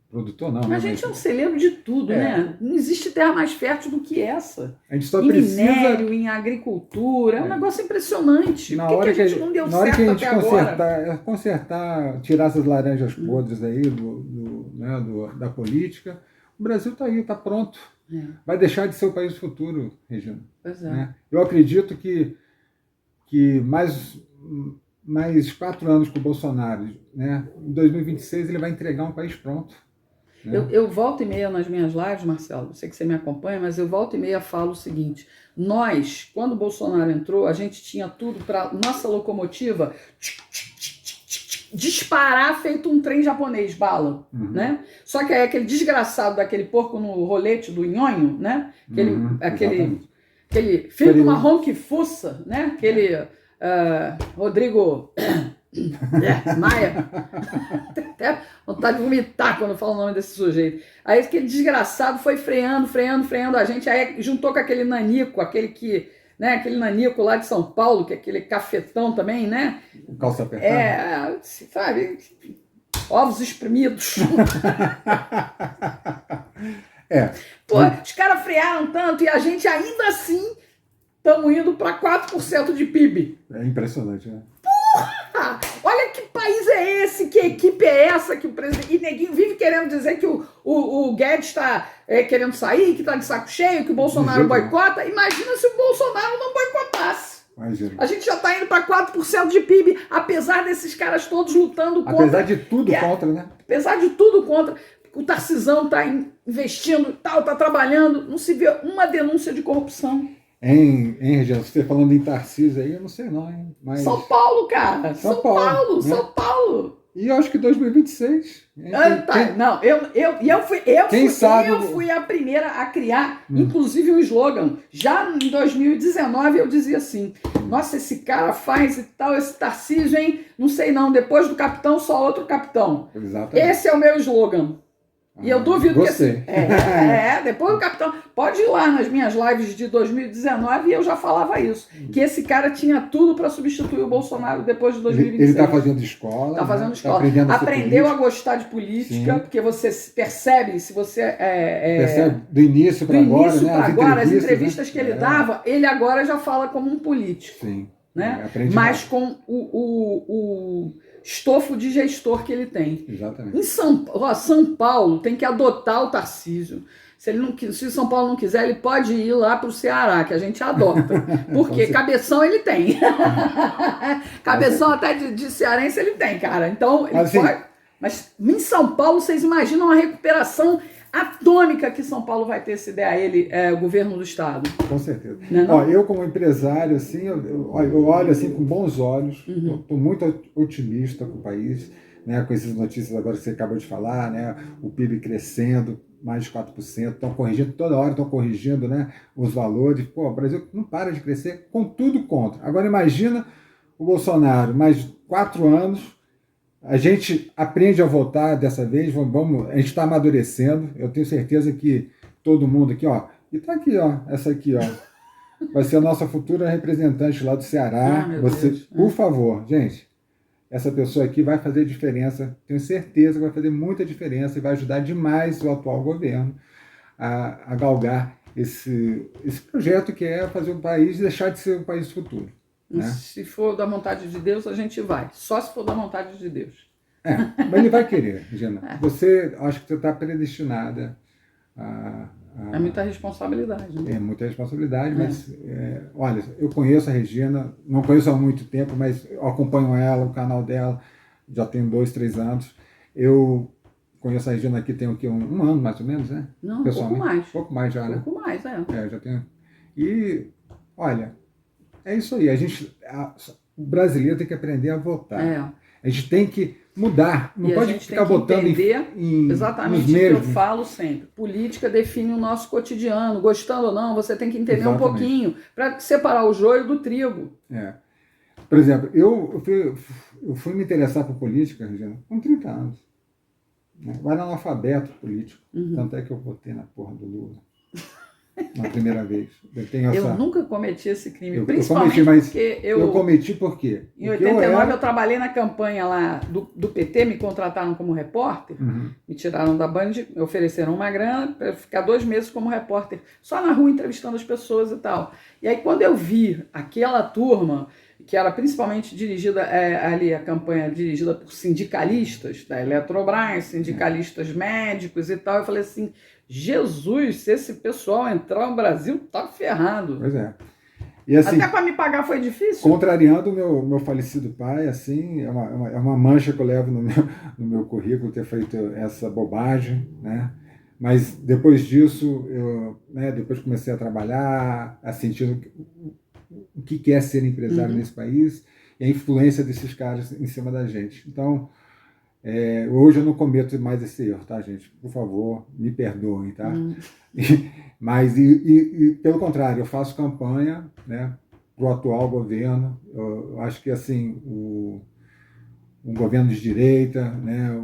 Speaker 2: Produtor não,
Speaker 1: a gente é um celeiro de tudo, né? Não existe terra mais fértil do que essa.
Speaker 2: A gente só
Speaker 1: em
Speaker 2: precisa...
Speaker 1: minério, em agricultura, é um negócio impressionante. Por que a gente não deu certo até agora?
Speaker 2: Consertar, tirar essas laranjas podres aí da política, o Brasil está aí, está pronto. Vai deixar de ser o país do futuro, Regina.
Speaker 1: Pois é.
Speaker 2: Né? Eu acredito que mais 4 anos com o Bolsonaro, né? Em 2026 ele vai entregar um país pronto. Né?
Speaker 1: Eu volto e meia nas minhas lives, Marcelo, eu sei que você me acompanha, mas eu volto e meia falo o seguinte: nós, quando o Bolsonaro entrou, a gente tinha tudo para nossa locomotiva disparar feito um trem japonês, bala, né? Só que aí aquele desgraçado daquele porco no rolete do nhonho, né? Aquele filho marrom que fuça, né? Aquele Rodrigo Maia, até vontade de vomitar quando eu falo o nome desse sujeito. Aí aquele desgraçado foi freando a gente, aí juntou com aquele nanico, aquele nanico lá de São Paulo, que é aquele cafetão também, né?
Speaker 2: O calça apertada.
Speaker 1: Sabe, ovos espremidos. Pô, os caras frearam tanto e a gente ainda assim estamos indo para 4% de PIB.
Speaker 2: É impressionante, né?
Speaker 1: Porra! Olha que país é esse, que equipe é essa que o presidente... E neguinho vive querendo dizer que o Guedes está querendo sair, que está de saco cheio, que o Bolsonaro boicota. Imagina se o Bolsonaro não boicotasse.
Speaker 2: Imagina.
Speaker 1: A gente já está indo para 4% de PIB, apesar desses caras todos lutando contra...
Speaker 2: Apesar de tudo contra, né?
Speaker 1: Apesar de tudo contra. O Tarcisão está investindo, está trabalhando, não se vê uma denúncia de corrupção.
Speaker 2: Região, você falando em Tarcísio aí, eu não sei não, hein? Mas...
Speaker 1: São Paulo, cara! São Paulo!
Speaker 2: Né?
Speaker 1: São Paulo!
Speaker 2: E eu acho que 2026.
Speaker 1: Eu fui a primeira a criar, inclusive, um slogan. Já em 2019 eu dizia assim: nossa, esse cara faz e tal, esse Tarcísio, hein? Não sei não, depois do capitão, só outro capitão.
Speaker 2: Exatamente.
Speaker 1: Esse é o meu slogan. E eu duvido que assim. Depois do capitão. Pode ir lá nas minhas lives de 2019 e eu já falava isso. Que esse cara tinha tudo para substituir o Bolsonaro depois de 2026.
Speaker 2: Ele está fazendo escola.
Speaker 1: Está fazendo escola. Aprendeu a gostar de política,
Speaker 2: sim,
Speaker 1: porque você percebe, se você.
Speaker 2: Percebe do início para agora,
Speaker 1: as entrevistas que ele dava, ele agora já fala como um político.
Speaker 2: Sim.
Speaker 1: Né? Mas com o estofo de gestor que ele tem.
Speaker 2: Exatamente.
Speaker 1: Em São Paulo tem que adotar o Tarcísio. Se São Paulo não quiser, ele pode ir lá para o Ceará, que a gente adota. Porque cabeção ele tem. Cabeção até de cearense ele tem, cara. Então, ele pode. Mas em São Paulo, vocês imaginam a recuperação atômica que São Paulo vai ter se der a ele o governo do estado.
Speaker 2: Com certeza.
Speaker 1: Não?
Speaker 2: Ó, eu como empresário, assim, eu olho assim com bons olhos, estou muito otimista com o país, né, com essas notícias agora que você acabou de falar, né, o PIB crescendo, mais de 4%, estão corrigindo, toda hora estão corrigindo, né, os valores. Pô, o Brasil não para de crescer, com tudo contra. Agora imagina o Bolsonaro, mais 4 anos, a gente aprende a votar dessa vez, a gente está amadurecendo, eu tenho certeza que todo mundo aqui, ó, e está aqui, ó, essa aqui, ó, vai ser a nossa futura representante lá do Ceará. Deus. Por favor, gente, essa pessoa aqui vai fazer diferença, tenho certeza que vai fazer muita diferença e vai ajudar demais o atual governo a galgar esse projeto que é fazer o país deixar de ser um país futuro. Né?
Speaker 1: Se for da vontade de Deus, a gente vai. Só se for da vontade de Deus.
Speaker 2: Mas ele vai querer, Gina. Você, acho que você está predestinada
Speaker 1: É muita responsabilidade. Né?
Speaker 2: É muita responsabilidade, mas olha, eu conheço a Regina, não conheço há muito tempo, mas eu acompanho ela, o canal dela, já tem 2, 3 anos. Eu conheço a Regina aqui tem o quê? Um ano mais ou menos, né?
Speaker 1: Não, um pouco mais.
Speaker 2: Pouco mais já, né?
Speaker 1: Pouco mais,
Speaker 2: já tenho. E, olha, é isso aí. O brasileiro tem que aprender a votar. A gente tem que mudar. Não pode ficar votando
Speaker 1: exatamente o que eu falo sempre. Política define o nosso cotidiano. Gostando ou não, você tem que entender um pouquinho para separar o joio do trigo.
Speaker 2: Por exemplo, eu fui me interessar por política, Regina, com 30 anos. Eu era analfabeto político. Tanto é que eu votei na porra do Lula. Na primeira vez.
Speaker 1: Eu nunca cometi esse crime,
Speaker 2: principalmente porque eu cometi por quê?
Speaker 1: Em 89 eu trabalhei na campanha lá do PT, me contrataram como repórter, me tiraram da Band, me ofereceram uma grana para ficar 2 meses como repórter, só na rua entrevistando as pessoas e tal. E aí quando eu vi aquela turma, que era principalmente dirigida, ali a campanha dirigida por sindicalistas da Eletrobras, sindicalistas médicos e tal, eu falei assim, Jesus, se esse pessoal entrar no Brasil, tá ferrado.
Speaker 2: Pois é. E, assim,
Speaker 1: até para me pagar foi difícil.
Speaker 2: Contrariando o meu falecido pai, assim, é uma mancha que eu levo no meu currículo ter feito essa bobagem, né? Mas depois disso, depois comecei a trabalar, a sentir o que é ser empresário nesse país e a influência desses caras em cima da gente. Então, hoje eu não cometo mais esse erro, tá, gente? Por favor, me perdoem, tá? Mas, pelo contrário, eu faço campanha, né, para o atual governo. Eu acho que, assim, um governo de direita, né,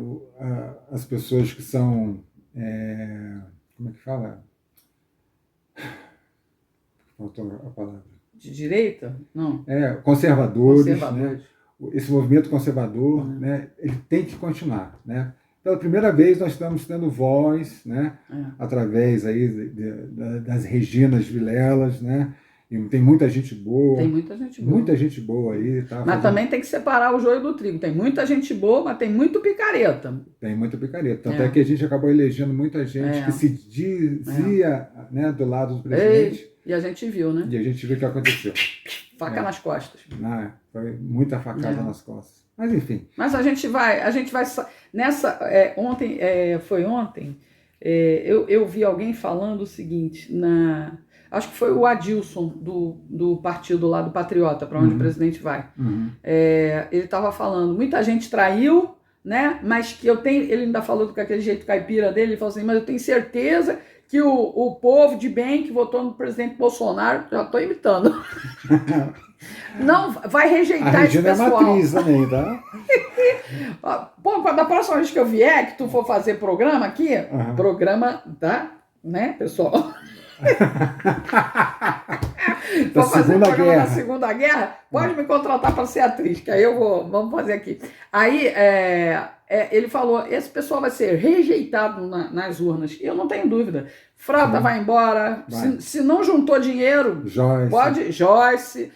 Speaker 2: as pessoas que são... como é que fala? Faltou a palavra.
Speaker 1: De direita? Não.
Speaker 2: Conservadores. Né? Esse movimento conservador, né, ele tem que continuar, né? Pela primeira vez nós estamos tendo voz, né, através aí das Reginas Vilelas, né? E tem muita gente boa.
Speaker 1: Tem muita gente boa.
Speaker 2: Muita gente boa aí.
Speaker 1: Mas também tem que separar o joio do trigo. Tem muita gente boa, mas tem muito picareta.
Speaker 2: Tem muito picareta. Tanto é que a gente acabou elegendo muita gente que se dizia né, do lado do presidente.
Speaker 1: E a gente viu, né?
Speaker 2: E a gente viu o que aconteceu.
Speaker 1: Faca nas costas.
Speaker 2: Foi muita facada nas costas. Mas enfim.
Speaker 1: Mas a gente vai nessa foi ontem, eu vi alguém falando o seguinte, acho que foi o Adilson do partido lá do Patriota, para onde o presidente vai. Ele estava falando, muita gente traiu, né? Mas que ele ainda falou com aquele jeito caipira dele, ele falou assim, mas eu tenho certeza que o povo de bem que votou no presidente Bolsonaro, já estou imitando, não vai rejeitar esse pessoal.
Speaker 2: A Regina é matriz também, tá?
Speaker 1: Pô, da próxima vez que eu vier, que tu for fazer programa aqui, programa da, né, pessoal?
Speaker 2: Da Segunda Guerra.
Speaker 1: Da Segunda Guerra, pode me contratar para ser atriz, que aí vamos fazer aqui. Aí ele falou, esse pessoal vai ser rejeitado nas urnas. E eu não tenho dúvida. Frota vai embora, se não juntou dinheiro, Joyce.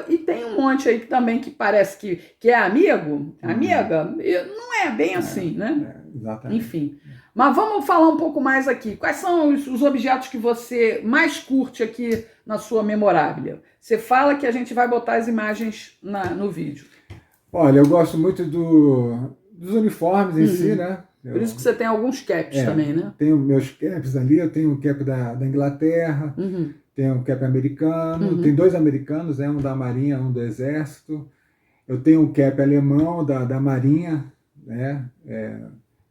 Speaker 1: E tem um monte aí também que parece que é amigo, amiga, não é bem assim, né?
Speaker 2: Exatamente.
Speaker 1: Enfim. Mas vamos falar um pouco mais aqui. Quais são os objetos que você mais curte aqui na sua memorável? Você fala que a gente vai botar as imagens no vídeo.
Speaker 2: Olha, eu gosto muito dos uniformes em si, né?
Speaker 1: Por isso que você tem alguns caps também, né?
Speaker 2: Tenho meus caps ali, eu tenho o cap da Inglaterra, tenho o cap americano, tem 2 americanos, um da Marinha, um do Exército. Eu tenho o cap alemão da Marinha, né?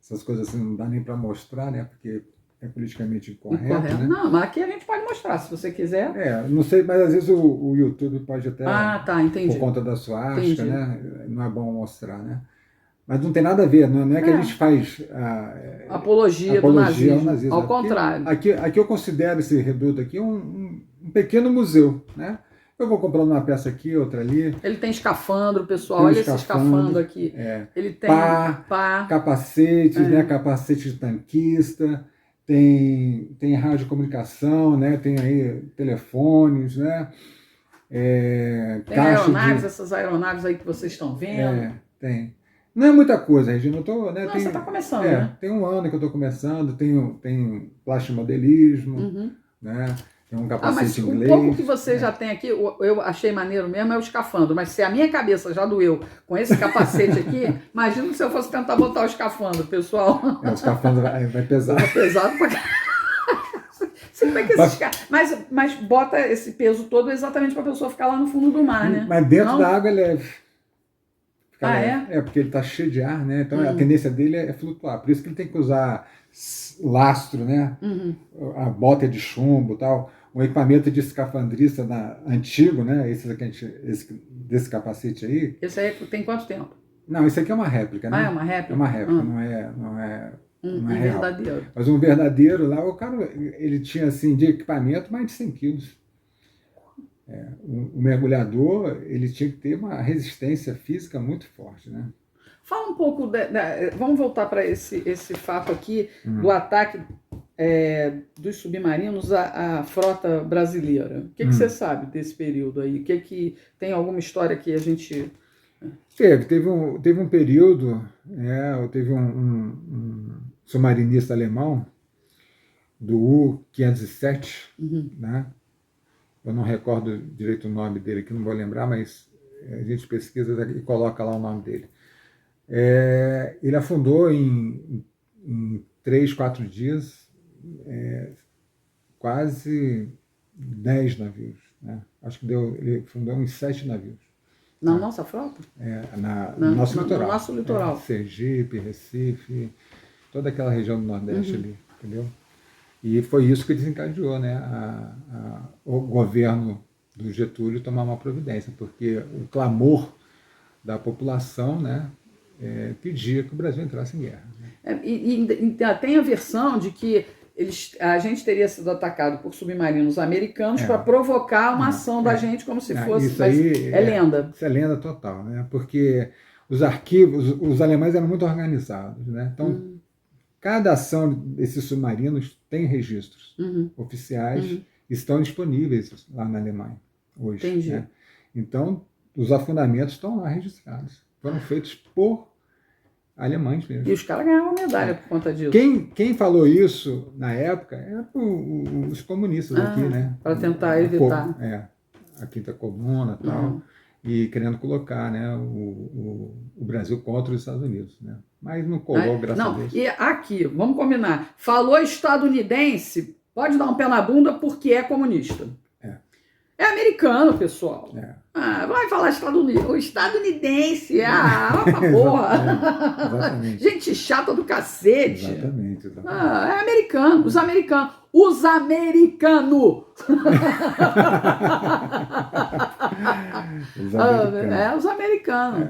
Speaker 2: Essas coisas assim não dá nem para mostrar, né? Porque é politicamente incorreto. Né?
Speaker 1: Não, mas aqui a gente pode mostrar, se você quiser.
Speaker 2: Não sei, mas às vezes o YouTube pode até...
Speaker 1: entendi.
Speaker 2: Por conta da suástica, né? Não é bom mostrar, né? Mas não tem nada a ver, não é que a gente faz...
Speaker 1: apologia do nazismo. Ao contrário.
Speaker 2: Aqui eu considero esse reduto aqui um pequeno museu, né? Eu vou comprando uma peça aqui, outra ali.
Speaker 1: Ele tem escafandro, pessoal. Olha esse escafandro aqui. Ele tem
Speaker 2: capacete, né? Capacete de tanquista. tem radiocomunicação, né? Tem aí telefones, né?
Speaker 1: Tem aeronaves, essas aeronaves aí que vocês estão vendo.
Speaker 2: Tem. Não é muita coisa, Regina. Né,
Speaker 1: você está começando, né?
Speaker 2: Tem um ano que eu estou começando, tem plastimodelismo, né? Tem um capacete inglês.
Speaker 1: O pouco que você já tem aqui, eu achei maneiro mesmo, é o escafandro. Mas se a minha cabeça já doeu com esse capacete aqui, imagina se eu fosse tentar botar o escafandro, pessoal.
Speaker 2: O escafandro vai pesar.
Speaker 1: Vai pesado pra caralho. Mas bota esse peso todo exatamente para a pessoa ficar lá no fundo do mar, né?
Speaker 2: Mas dentro da água é leve.
Speaker 1: Leve.
Speaker 2: É porque ele está cheio de ar, né? Então a tendência dele é flutuar. Por isso que ele tem que usar lastro, né? A bota de chumbo e tal. Um equipamento de escafandrista antigo, né? Esse desse capacete aí.
Speaker 1: Esse aí tem quanto tempo?
Speaker 2: Não, esse aqui é uma réplica, né?
Speaker 1: É uma réplica?
Speaker 2: É uma réplica, não é real.
Speaker 1: Verdadeiro.
Speaker 2: Mas um verdadeiro lá, o cara, ele tinha assim, de equipamento mais de 100 quilos. O mergulhador, ele tinha que ter uma resistência física muito forte, né?
Speaker 1: Fala um pouco, vamos voltar para esse fato aqui do ataque dos submarinos à frota brasileira. O que você sabe desse período aí? Que tem alguma história que a gente...
Speaker 2: Teve um período, teve um submarinista alemão do U-507, né? Eu não recordo direito o nome dele aqui, não vou lembrar, mas a gente pesquisa e coloca lá o nome dele. Ele afundou em 3, 4 dias quase 10 navios, né? Acho que ele afundou uns 7 navios.
Speaker 1: Na nossa frota?
Speaker 2: No nosso litoral.
Speaker 1: No nosso litoral.
Speaker 2: Sergipe, Recife, toda aquela região do Nordeste ali, entendeu? E foi isso que desencadeou, né, o governo do Getúlio tomar uma providência, porque o clamor da população, né, pedia que o Brasil entrasse em guerra.
Speaker 1: E tem a versão de que a gente teria sido atacado por submarinos americanos para provocar uma ação da gente como se fosse...
Speaker 2: Isso aí
Speaker 1: lenda.
Speaker 2: Isso é lenda total, né? Porque os arquivos, os alemães eram muito organizados, né? Então, cada ação desses submarinos tem registros oficiais, estão disponíveis lá na Alemanha hoje.
Speaker 1: Entendi.
Speaker 2: Né? Então, os afundamentos estão lá registrados. Foram feitos por alemães mesmo.
Speaker 1: E os caras ganharam medalha por conta disso.
Speaker 2: Quem falou isso na época eram os comunistas aqui, né?
Speaker 1: Para tentar evitar.
Speaker 2: A Quinta Coluna e tal. E querendo colocar, né, o Brasil contra os Estados Unidos, né? Mas não colou, graças a Deus.
Speaker 1: E aqui, vamos combinar, falou estadunidense, pode dar um pé na bunda porque é comunista. É americano, pessoal. Vai falar estadunidense. O estadunidense, porra.
Speaker 2: Exatamente.
Speaker 1: Gente chata do cacete.
Speaker 2: Exatamente.
Speaker 1: É americano, os americanos. Os americanos. Os americanos.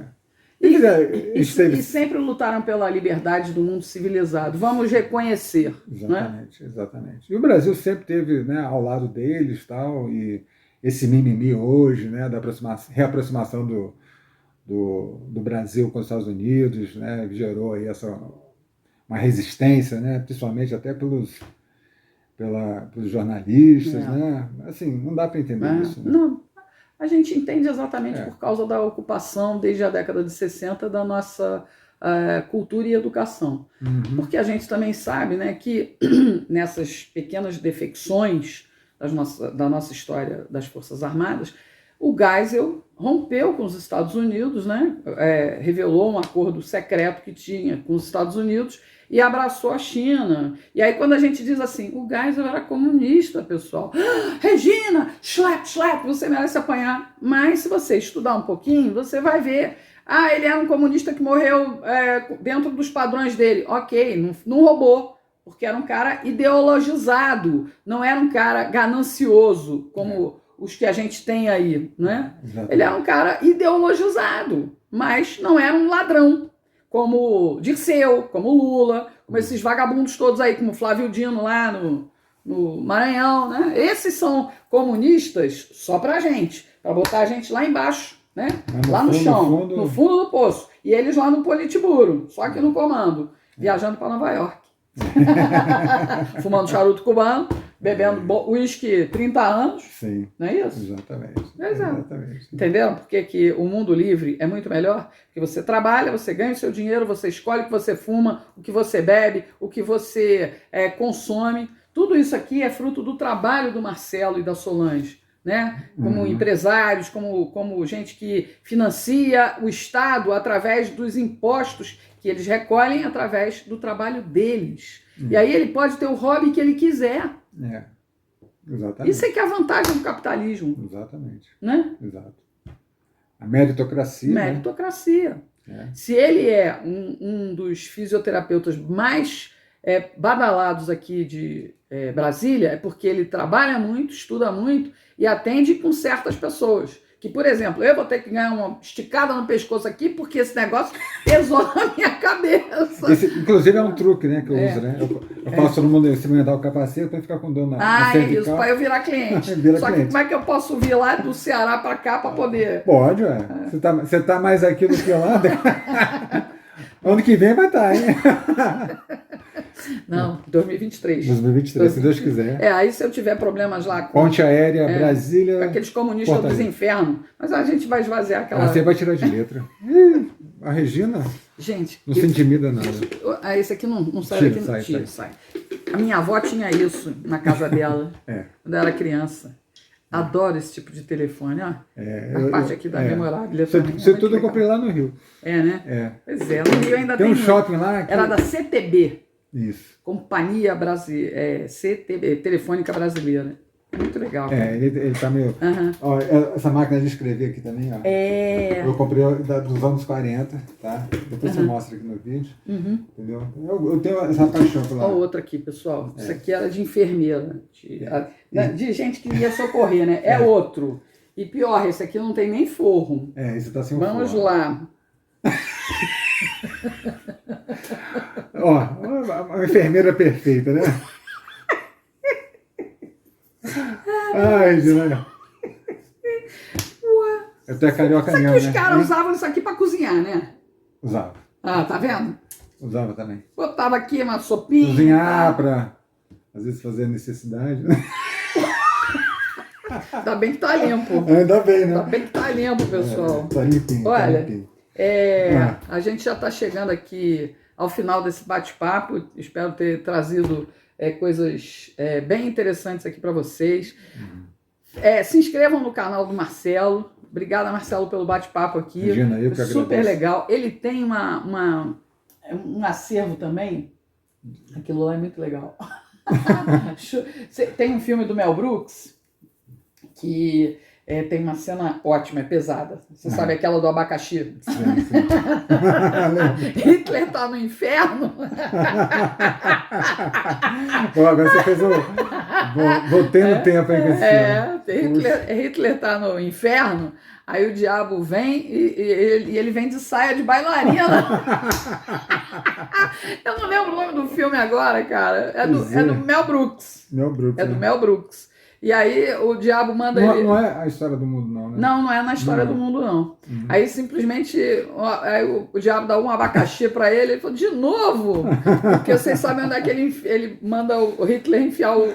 Speaker 1: E sempre lutaram pela liberdade do mundo civilizado. Vamos reconhecer.
Speaker 2: Exatamente, né? Exatamente. E o Brasil sempre teve, né, ao lado deles, tal, e esse mimimi hoje, né, da reaproximação do Brasil com os Estados Unidos, né, gerou aí uma resistência, né, principalmente até pelos jornalistas, né? Assim, não dá para entender isso. Né?
Speaker 1: Não, a gente entende exatamente por causa da ocupação desde a década de 60 da nossa cultura e educação. Porque a gente também sabe, né, que nessas pequenas defecções da nossa história das Forças Armadas, o Geisel rompeu com os Estados Unidos, né? Revelou um acordo secreto que tinha com os Estados Unidos e abraçou a China. E aí quando a gente diz assim, o Geisel era comunista, pessoal. Regina, schlep, você merece apanhar. Mas se você estudar um pouquinho, você vai ver. Ele era um comunista que morreu dentro dos padrões dele. Ok, não roubou. Porque era um cara ideologizado, não era um cara ganancioso, como os que a gente tem aí, né? Ele era um cara ideologizado, mas não era um ladrão, como Dirceu, como Lula, como esses vagabundos todos aí, como Flávio Dino lá no Maranhão, né? Esses são comunistas só pra gente, para botar a gente lá embaixo, né? Lá no chão, no fundo do poço. E eles lá no Politburo, só que no comando, viajando para Nova York. Fumando charuto cubano, bebendo uísque 30 anos.
Speaker 2: Sim.
Speaker 1: Não é isso?
Speaker 2: Exatamente.
Speaker 1: Pois é.
Speaker 2: Exatamente.
Speaker 1: Entenderam? Porque que o mundo livre é muito melhor? Porque você trabalha, você ganha o seu dinheiro, você escolhe o que você fuma, o que você bebe, o que você consome. Tudo isso aqui é fruto do trabalho do Marcelo e da Solange, né? Como empresários, como gente que financia o Estado através dos impostos que eles recolhem através do trabalho deles. E aí ele pode ter o hobby que ele quiser.
Speaker 2: Exatamente.
Speaker 1: Isso é que é a vantagem do capitalismo.
Speaker 2: Exatamente.
Speaker 1: Né?
Speaker 2: Exato. A meritocracia.
Speaker 1: Meritocracia. Né? Se ele é um dos fisioterapeutas mais badalados aqui de Brasília, é porque ele trabalha muito, estuda muito e atende com certas pessoas. Que, por exemplo, eu vou ter que ganhar uma esticada no pescoço aqui porque esse negócio pesou na minha cabeça.
Speaker 2: Esse, inclusive, é um truque, né, que eu uso, né? Eu faço todo mundo experimentar o capacete para ficar com dor na cervical.
Speaker 1: Isso, para eu virar cliente. Só que como é que eu posso vir lá do Ceará para cá para poder...
Speaker 2: Pode, ué. Você tá mais aqui do que lá. Ano que vem vai estar, hein?
Speaker 1: Não, 2023.
Speaker 2: 2023, se Deus quiser.
Speaker 1: Aí se eu tiver problemas lá com...
Speaker 2: Ponte aérea, Brasília...
Speaker 1: Com aqueles comunistas dos infernos. Mas a gente vai esvaziar aquela...
Speaker 2: Você vai tirar de letra. A Regina
Speaker 1: gente,
Speaker 2: não se intimida nada.
Speaker 1: Esse aqui não sai daqui. Sai. A minha avó tinha isso na casa dela, quando eu era criança. Adoro esse tipo de telefone, ó. A parte aqui da memorável.
Speaker 2: Isso tudo eu comprei lá no Rio.
Speaker 1: Né? Pois é, no Rio ainda tem
Speaker 2: um shopping lá. Que...
Speaker 1: Era da CTB.
Speaker 2: Isso.
Speaker 1: Companhia CTB, Telefônica Brasileira. Muito legal.
Speaker 2: Ele tá meio... Ó, essa máquina de escrever aqui também, ó. Eu comprei dos anos 40, tá? Depois você mostra aqui no vídeo. Entendeu? Eu tenho essa paixão por lá.
Speaker 1: Olha outra aqui, pessoal. Isso aqui era de enfermeira. De gente que ia socorrer, né? É outro. E pior, esse aqui não tem nem forro.
Speaker 2: Esse tá sem
Speaker 1: Vamos forro. Lá.
Speaker 2: Ó, uma enfermeira perfeita, né? Ai, Gina. Eu tô carioca mesmo, né?
Speaker 1: Os caras usavam isso aqui pra cozinhar, né?
Speaker 2: Usava.
Speaker 1: Tá vendo?
Speaker 2: Usava também.
Speaker 1: Botava aqui uma sopinha.
Speaker 2: Cozinhar pra, às vezes, fazer necessidade, né?
Speaker 1: Ainda bem que tá limpo.
Speaker 2: Ainda bem, né?
Speaker 1: Ainda bem que tá limpo, pessoal.
Speaker 2: Tá limpinho.
Speaker 1: Olha,
Speaker 2: tá limpinho.
Speaker 1: A gente já tá chegando aqui ao final desse bate-papo. Espero ter trazido coisas bem interessantes aqui para vocês. Se inscrevam no canal do Marcelo. Obrigada, Marcelo, pelo bate-papo aqui.
Speaker 2: Imagina, eu que agradeço.
Speaker 1: Super legal. Ele tem um acervo também. Aquilo lá é muito legal. Tem um filme do Mel Brooks que tem uma cena ótima, é pesada. Você sabe aquela do abacaxi?
Speaker 2: Sim.
Speaker 1: Hitler tá no inferno.
Speaker 2: Bom, agora você fez voltei no tempo aí com esse
Speaker 1: Hitler tá no inferno, aí o diabo vem e ele vem de saia de bailarina. Eu não lembro o nome do filme agora, cara. É do Mel Brooks. Do Mel Brooks. E aí o diabo manda ele...
Speaker 2: Não é a história do mundo, não, né?
Speaker 1: Não é na história do mundo, não. Aí simplesmente o diabo dá um abacaxi pra ele falou, de novo! Porque vocês sabem onde é que ele manda o Hitler enfiar o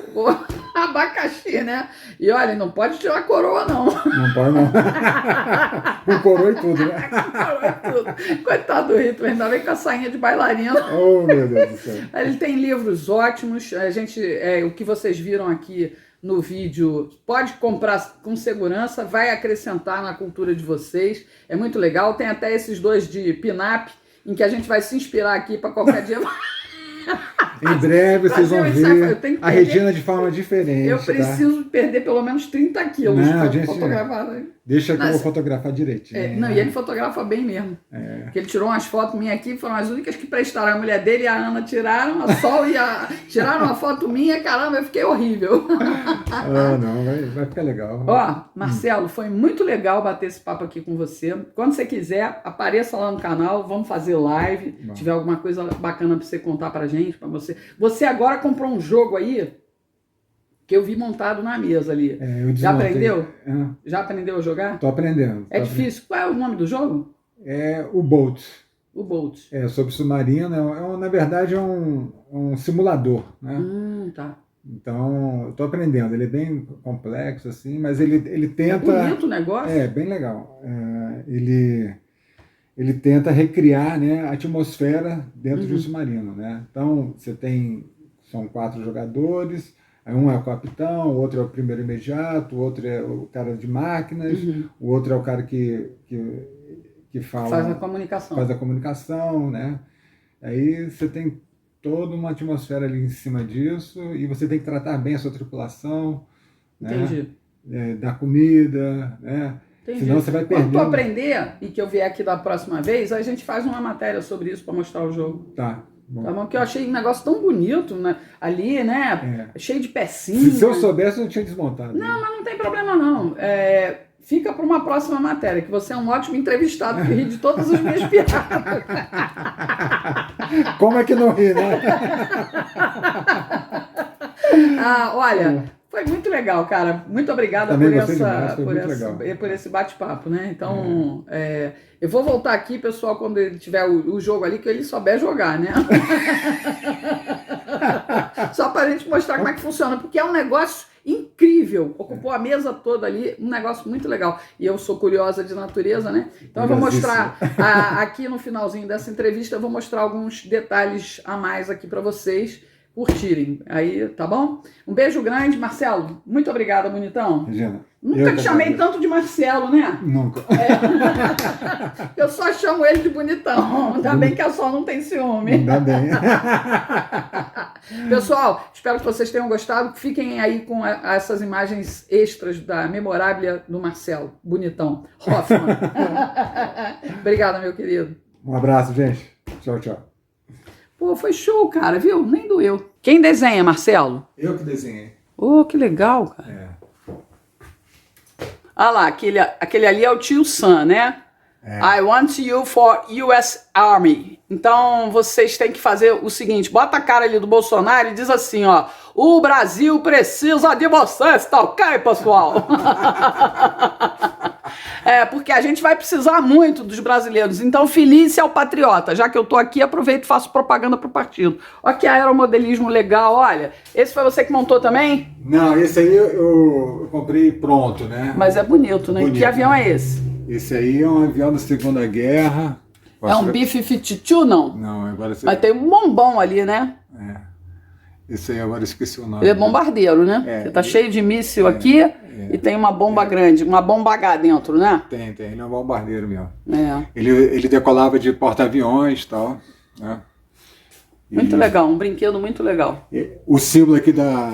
Speaker 1: abacaxi, né? E olha, não pode tirar a coroa, não.
Speaker 2: Não pode, não. Com coroa e tudo, né?
Speaker 1: Coroa e tudo. Coitado do Hitler, ainda vem com a sainha de bailarina.
Speaker 2: Oh, meu Deus do céu.
Speaker 1: Ele tem livros ótimos. O que vocês viram aqui no vídeo, pode comprar com segurança, vai acrescentar na cultura de vocês, é muito legal. Tem até esses dois de pin-up, em que a gente vai se inspirar aqui para qualquer dia.
Speaker 2: Em breve vocês vão ver a Regina de forma diferente.
Speaker 1: Eu preciso perder pelo menos 30 quilos para fotografar.
Speaker 2: Deixa que eu vou fotografar direitinho.
Speaker 1: Não, e ele fotografa bem mesmo. Porque ele tirou umas fotos minhas aqui, foram as únicas que prestaram. A mulher dele e a Ana tiraram, a Sol tiraram uma foto minha, caramba, eu fiquei horrível.
Speaker 2: Não, vai ficar legal.
Speaker 1: Ó, Marcelo, foi muito legal bater esse papo aqui com você. Quando você quiser, apareça lá no canal, vamos fazer live. Se tiver alguma coisa bacana para você contar pra gente, pra você. Você agora comprou um jogo aí que eu vi montado na mesa ali. Já aprendeu? Já aprendeu a jogar?
Speaker 2: Tô aprendendo.
Speaker 1: É difícil. Qual é o nome do jogo?
Speaker 2: É o Bolt.
Speaker 1: O Bolt.
Speaker 2: Sobre submarino. Na verdade, é um simulador, né?
Speaker 1: Tá.
Speaker 2: Então, eu estou aprendendo. Ele é bem complexo, assim, mas ele tenta...
Speaker 1: É bonito o negócio.
Speaker 2: Bem legal. Ele tenta recriar, né, a atmosfera dentro de um submarino, né? Então, são 4 jogadores, aí um é o capitão, o outro é o primeiro imediato, o outro é o cara de máquinas, o outro é o cara que faz a comunicação, né? Aí você tem toda uma atmosfera ali em cima disso e você tem que tratar bem a sua tripulação, né?
Speaker 1: Entendi.
Speaker 2: Dar comida, né?
Speaker 1: Entendi.
Speaker 2: Senão você vai perdendo.
Speaker 1: Quando tu aprender e que eu vier aqui da próxima vez, a gente faz uma matéria sobre isso para mostrar o jogo.
Speaker 2: Tá. Bom.
Speaker 1: Tá bom? Que eu achei um negócio tão bonito, né? Ali, né? Cheio de pecinhas.
Speaker 2: Se eu soubesse, eu tinha desmontado.
Speaker 1: Não, mas não tem problema não. Fica para uma próxima matéria, que você é um ótimo entrevistado, que ri de todas as minhas piadas.
Speaker 2: Como é que não ri, né?
Speaker 1: Olha, foi muito legal, cara. Muito obrigada por esse bate-papo, né? Então, eu vou voltar aqui, pessoal, quando ele tiver o jogo ali, que ele souber jogar, né? Só pra gente mostrar como é que funciona, porque é um negócio incrível. Ocupou a mesa toda ali, um negócio muito legal. E eu sou curiosa de natureza, né? Então eu vou mostrar aqui no finalzinho dessa entrevista, eu vou mostrar alguns detalhes a mais aqui para vocês curtirem. Aí, tá bom? Um beijo grande, Marcelo. Muito obrigada, bonitão.
Speaker 2: Regina,
Speaker 1: nunca te chamei tanto de Marcelo, né?
Speaker 2: Nunca.
Speaker 1: Eu só chamo ele de bonitão. Ainda bem que a Sol não tem ciúme.
Speaker 2: Ainda bem.
Speaker 1: Pessoal, espero que vocês tenham gostado. Fiquem aí com essas imagens extras da memoráblia do Marcelo. Bonitão. Hoffman. Obrigada, meu querido.
Speaker 2: Um abraço, gente. Tchau, tchau.
Speaker 1: Pô, foi show, cara, viu? Nem doeu. Quem desenha, Marcelo?
Speaker 2: Eu que desenhei.
Speaker 1: Oh, que legal, cara. Ah lá, aquele ali é o tio Sam, né? I want you for US Army. Então, vocês têm que fazer o seguinte, bota a cara ali do Bolsonaro e diz assim, ó, o Brasil precisa de vocês, tá ok, pessoal? Porque a gente vai precisar muito dos brasileiros. Então, feliz ao patriota. Já que eu tô aqui, aproveito e faço propaganda pro partido. Olha que aeromodelismo legal, olha. Esse foi você que montou também?
Speaker 2: Não, esse aí eu comprei pronto, né?
Speaker 1: Mas é bonito, né? Que avião é esse?
Speaker 2: Esse aí é um avião da Segunda Guerra.
Speaker 1: É um B-52, não?
Speaker 2: Não, agora...
Speaker 1: Mas tem um bombom ali, né?
Speaker 2: Esse aí agora eu esqueci o nome.
Speaker 1: Ele é bombardeiro, né? Você tá cheio de míssil aqui e tem uma bomba grande, uma bomba H dentro, né?
Speaker 2: Tem. Ele é um bombardeiro mesmo.
Speaker 1: É.
Speaker 2: Ele decolava de porta-aviões e tal, né?
Speaker 1: Muito legal, um brinquedo muito legal.
Speaker 2: O símbolo aqui da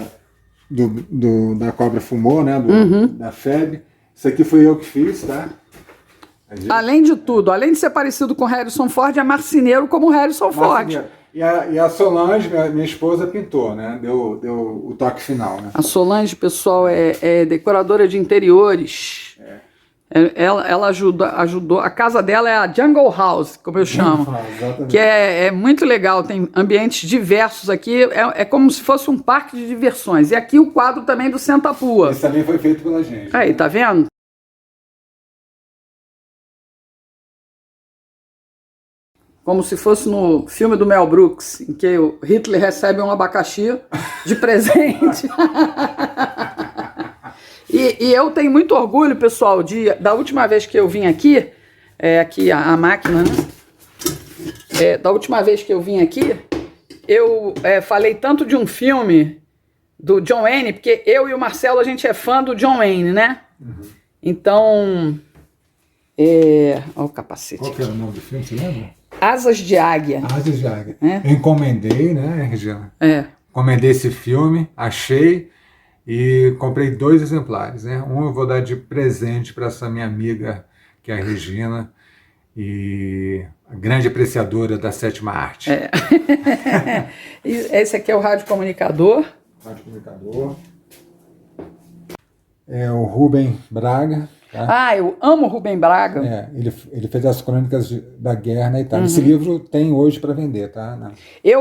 Speaker 2: Cobra Fumou, né? Da FEB. Isso aqui foi eu que fiz, tá?
Speaker 1: Além de tudo, além de ser parecido com Harrison Ford, é marceneiro como Harrison Ford.
Speaker 2: E a Solange, minha esposa, pintou, né? Deu o toque final, né?
Speaker 1: A Solange, pessoal, é decoradora de interiores. Ela ajudou. A casa dela é a Jungle House, como eu chamo.
Speaker 2: Exatamente.
Speaker 1: Que é muito legal, tem ambientes diversos aqui. É como se fosse um parque de diversões. E aqui o quadro também do Senta Pua.
Speaker 2: Esse também foi feito pela gente.
Speaker 1: Aí, tá vendo? Como se fosse no filme do Mel Brooks, em que o Hitler recebe um abacaxi de presente. E eu tenho muito orgulho, pessoal, da última vez que eu vim aqui, aqui a máquina, né? Da última vez que eu vim aqui, eu falei tanto de um filme do John Wayne, porque eu e o Marcelo, a gente é fã do John Wayne, né? Então, olha o capacete.
Speaker 2: Qual que era o nome do filme, você lembra?
Speaker 1: Asas de Águia.
Speaker 2: Asas de Águia. Eu encomendei, né, Regina? Encomendei esse filme, achei e comprei 2 exemplares, né? Um eu vou dar de presente para essa minha amiga, que é a Regina, e a grande apreciadora da 7ª arte.
Speaker 1: Esse aqui é o radiocomunicador.
Speaker 2: Radiocomunicador. É o Rubem Braga. Tá?
Speaker 1: Ah, eu amo Rubem Braga.
Speaker 2: Ele fez as crônicas da guerra na Itália. Esse livro tem hoje para vender, tá?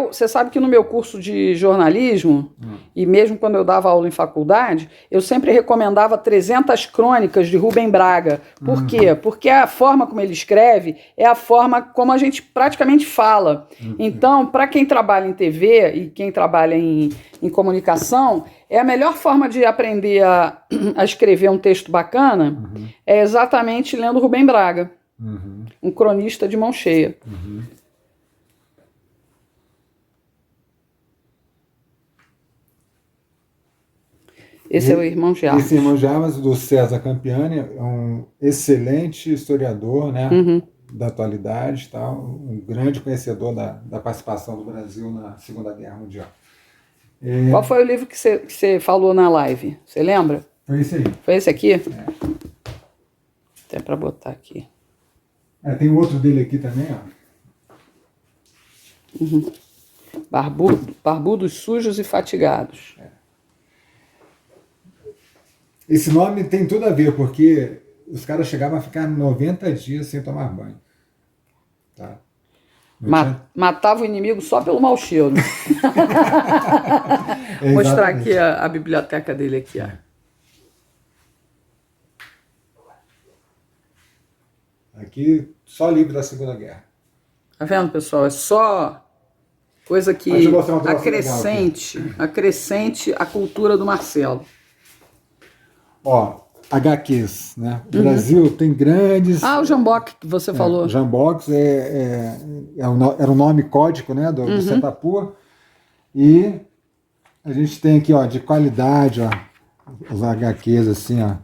Speaker 1: Você sabe que no meu curso de jornalismo, e mesmo quando eu dava aula em faculdade, eu sempre recomendava 300 crônicas de Rubem Braga. Por quê? Porque a forma como ele escreve é a forma como a gente praticamente fala. Então, para quem trabalha em TV e quem trabalha em comunicação, é a melhor forma de aprender a escrever um texto bacana é exatamente lendo Rubem Braga, um cronista de mão cheia. Esse é o Irmão de Armas.
Speaker 2: Esse Irmão de Armas, do César Campiani, é um excelente historiador, né, da atualidade, tá? Um grande conhecedor da participação do Brasil na Segunda Guerra Mundial.
Speaker 1: Qual foi o livro que você falou na live? Você lembra?
Speaker 2: Foi esse aí.
Speaker 1: Foi esse aqui? Até para botar aqui.
Speaker 2: Tem outro dele aqui também, ó.
Speaker 1: Barbudos, sujos e fatigados.
Speaker 2: Esse nome tem tudo a ver, porque os caras chegavam a ficar 90 dias sem tomar banho. Tá?
Speaker 1: Matava o inimigo só pelo mau cheiro. Vou mostrar aqui a biblioteca dele aqui, ó.
Speaker 2: Aqui, só livro da Segunda Guerra.
Speaker 1: Tá vendo, pessoal? É só coisa que acrescente a cultura do Marcelo.
Speaker 2: Ó, HQs, né? O Brasil tem grandes...
Speaker 1: o Jambock que você falou.
Speaker 2: Jambox era um nome código, né, do Setapua. E a gente tem aqui, ó, de qualidade, ó, os HQs, assim, ó,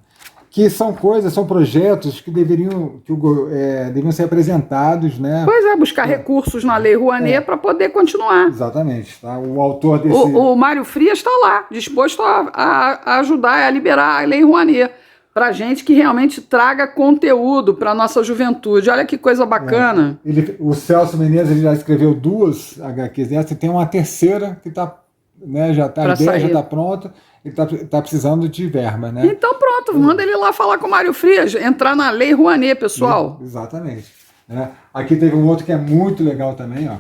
Speaker 2: que são projetos que deveriam ser apresentados, né?
Speaker 1: Pois é, buscar recursos na Lei Rouanet para poder continuar.
Speaker 2: Exatamente. Tá? O autor desse...
Speaker 1: O Mário Frias está lá, disposto a ajudar a liberar a Lei Rouanet para gente que realmente traga conteúdo para a nossa juventude. Olha que coisa bacana.
Speaker 2: O Celso Menezes ele já escreveu 2 HQs dessas, e tem uma terceira que está, né, já está pronta. Ele tá precisando de verba, né?
Speaker 1: Então pronto, manda ele lá falar com o Mário Frias, entrar na Lei Rouanet, pessoal.
Speaker 2: Exatamente. Aqui teve um outro que é muito legal também, ó.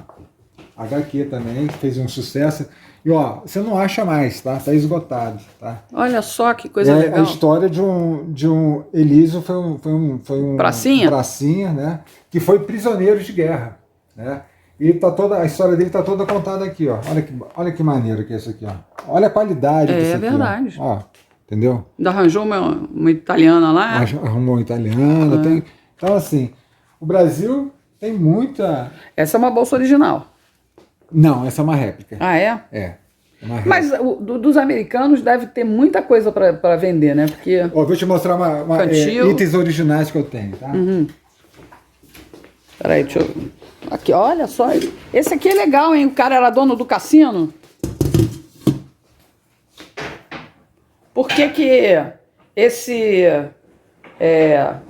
Speaker 2: HQ também, que fez um sucesso. E ó, você não acha mais, tá? Tá esgotado, tá?
Speaker 1: Olha só que coisa legal.
Speaker 2: A história de um Elísio foi um pracinha, né? Que foi prisioneiro de guerra, né? E a história dele tá toda contada aqui, ó. Olha que maneiro que é isso aqui, ó. Olha a qualidade disso aqui. É verdade. Ó, entendeu?
Speaker 1: Ainda arranjou uma italiana lá?
Speaker 2: Arrumou uma italiana. Então, assim, o Brasil tem muita...
Speaker 1: Essa é uma bolsa original.
Speaker 2: Não, essa é uma réplica.
Speaker 1: Ah, é?
Speaker 2: É.
Speaker 1: Mas dos americanos deve ter muita coisa para vender, né? Porque...
Speaker 2: Ó, vou te mostrar itens originais que eu tenho, tá?
Speaker 1: Peraí, deixa eu... Aqui, olha só. Esse aqui é legal, hein? O cara era dono do cassino. Por que esse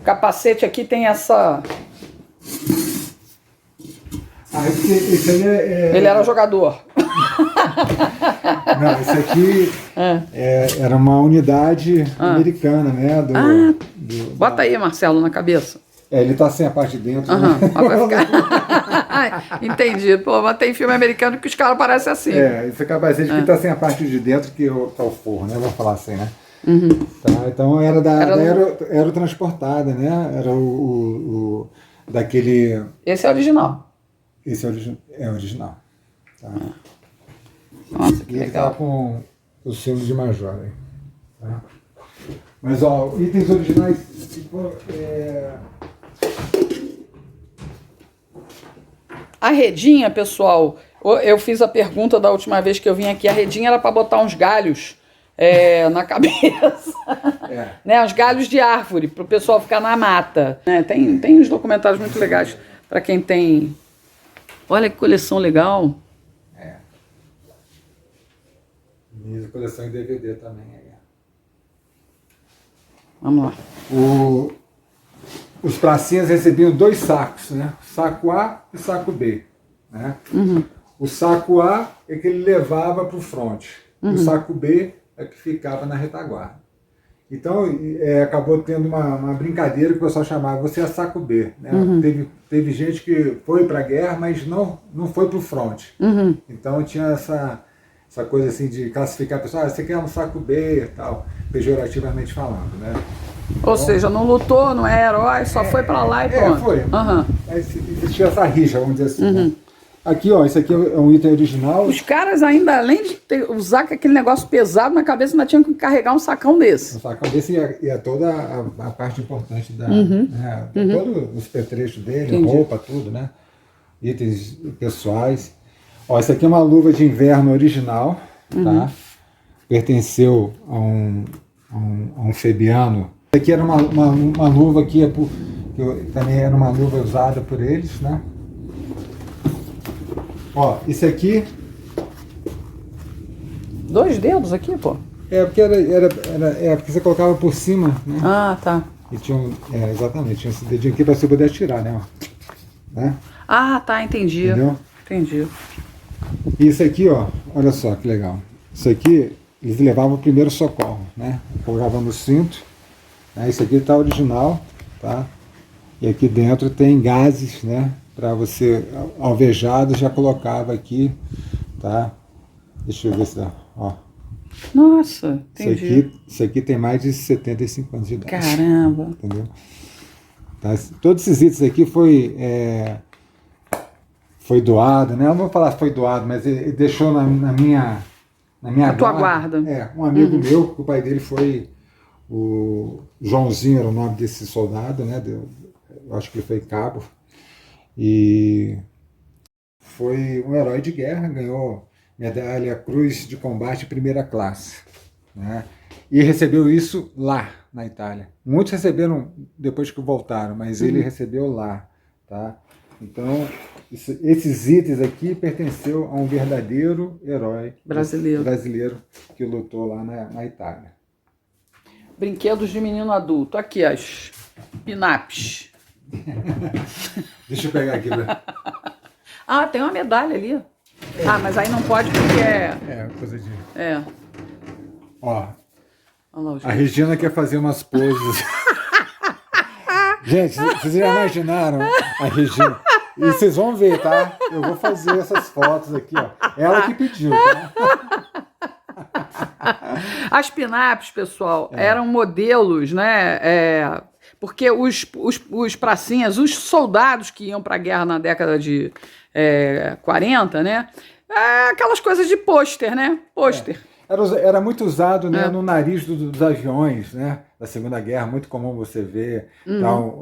Speaker 1: capacete aqui tem essa...
Speaker 2: Esse aí
Speaker 1: Ele era jogador.
Speaker 2: Não, esse aqui era uma unidade americana, né?
Speaker 1: Bota aí, Marcelo, na cabeça.
Speaker 2: Ele tá sem a parte de dentro. Né?
Speaker 1: Entendi. Pô, mas tem filme americano que os caras parecem assim.
Speaker 2: Esse capacete aqui tá sem a parte de dentro, que é o forro, né? Vamos falar assim, né? Tá, então era da aerotransportada, né? Era daquele...
Speaker 1: Esse é original.
Speaker 2: Esse é original. Tá?
Speaker 1: Nossa, que
Speaker 2: e
Speaker 1: legal.
Speaker 2: Ele tá com o selo de major aí. Tá? Mas, ó, itens originais...
Speaker 1: A redinha, pessoal, eu fiz a pergunta da última vez que eu vim aqui, a redinha era para botar uns galhos na cabeça, né, uns galhos de árvore, para o pessoal ficar na mata. Tem uns documentários muito legais para quem tem... Olha que coleção legal.
Speaker 2: Minha coleção em DVD também.
Speaker 1: Vamos lá.
Speaker 2: Os pracinhas recebiam 2 sacos, né? Saco A e saco B. Né? O saco A é que ele levava para o fronte. O saco B é que ficava na retaguarda. Então, acabou tendo uma brincadeira que o pessoal chamava, você é saco B. Né? Teve gente que foi para a guerra, mas não foi para o fronte. Então, tinha essa coisa assim de classificar a pessoa, você quer um saco B e tal, pejorativamente falando, né?
Speaker 1: Ou seja, não lutou, não é herói, só foi para lá e pronto.
Speaker 2: Foi. Mas existia essa rixa, vamos dizer assim. Né? Aqui, ó, esse aqui é um item original.
Speaker 1: Os caras ainda, além de usar aquele negócio pesado na cabeça, ainda tinham que carregar um sacão desse.
Speaker 2: Um sacão desse e é toda a parte importante né, todos os petrechos dele, entendi. Roupa, tudo, né? Itens pessoais. Ó, esse aqui é uma luva de inverno original, tá? Pertenceu a um febiano. Esse aqui era uma luva que também era uma luva usada por eles, né? Ó, esse aqui...
Speaker 1: 2 dedos aqui, pô?
Speaker 2: Porque porque você colocava por cima, né?
Speaker 1: Ah, tá.
Speaker 2: E tinha exatamente, tinha esse dedinho aqui para você poder atirar, né? Né?
Speaker 1: Ah, tá, entendi.
Speaker 2: Entendeu?
Speaker 1: Entendi.
Speaker 2: E isso aqui, ó, olha só que legal. Isso aqui, eles levavam o primeiro socorro, né? Colocavam no cinto. Né? Isso aqui tá original, tá? E aqui dentro tem gases, né? Para você, alvejado, já colocava aqui, tá? Deixa eu ver se dá, ó.
Speaker 1: Nossa, entendi.
Speaker 2: Isso aqui tem mais de 75 anos de idade.
Speaker 1: Caramba.
Speaker 2: Entendeu? Tá? Todos esses itens aqui foi doado, né? Eu não vou falar foi doado, mas ele deixou na minha
Speaker 1: tua guarda.
Speaker 2: Um amigo meu, que o pai dele foi o Joãozinho, era o nome desse soldado, né? Eu acho que ele foi cabo. E foi um herói de guerra, ganhou medalha Cruz de Combate primeira classe, né? E recebeu isso lá na Itália. Muitos receberam depois que voltaram, mas ele recebeu lá, tá? Então, esses itens aqui pertenceu a um verdadeiro herói brasileiro que lutou lá na Itália.
Speaker 1: Brinquedos de menino adulto. Aqui, as pinaps.
Speaker 2: Deixa eu pegar aqui.
Speaker 1: Ah, tem uma medalha ali. Ah, mas aí não pode porque
Speaker 2: coisa de... Ó, a Regina quer fazer umas poses. Gente, vocês já imaginaram a Regina? E vocês vão ver, tá? Eu vou fazer essas fotos aqui, ó. Ela que pediu, tá?
Speaker 1: As pinaps, pessoal, eram modelos, né? Porque os pracinhas, os soldados que iam para a guerra na década de 40, né? Aquelas coisas de pôster, né? Pôster.
Speaker 2: Era muito usado, né, no nariz dos aviões, né? Da Segunda Guerra, muito comum você ver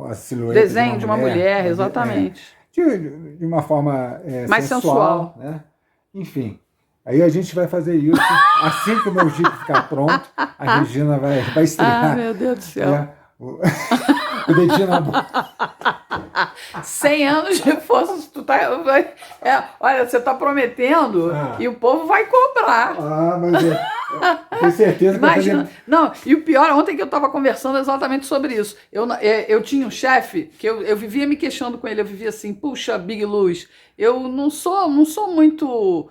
Speaker 2: a silhueta
Speaker 1: desenho de uma mulher, exatamente.
Speaker 2: De uma forma
Speaker 1: mais sensual,
Speaker 2: né? Enfim. Aí a gente vai fazer isso. Assim que o meu Jeep ficar pronto, a Regina vai estrear.
Speaker 1: Ah, meu Deus do céu.
Speaker 2: O dedinho na boca.
Speaker 1: 100 anos de força, olha, você está prometendo e o povo vai comprar.
Speaker 2: Mas tenho certeza que
Speaker 1: imagina. Não, e o pior, ontem que eu estava conversando exatamente sobre isso. Eu tinha um chefe que eu vivia me queixando com ele, eu vivia assim, puxa, Big Luz, eu não sou muito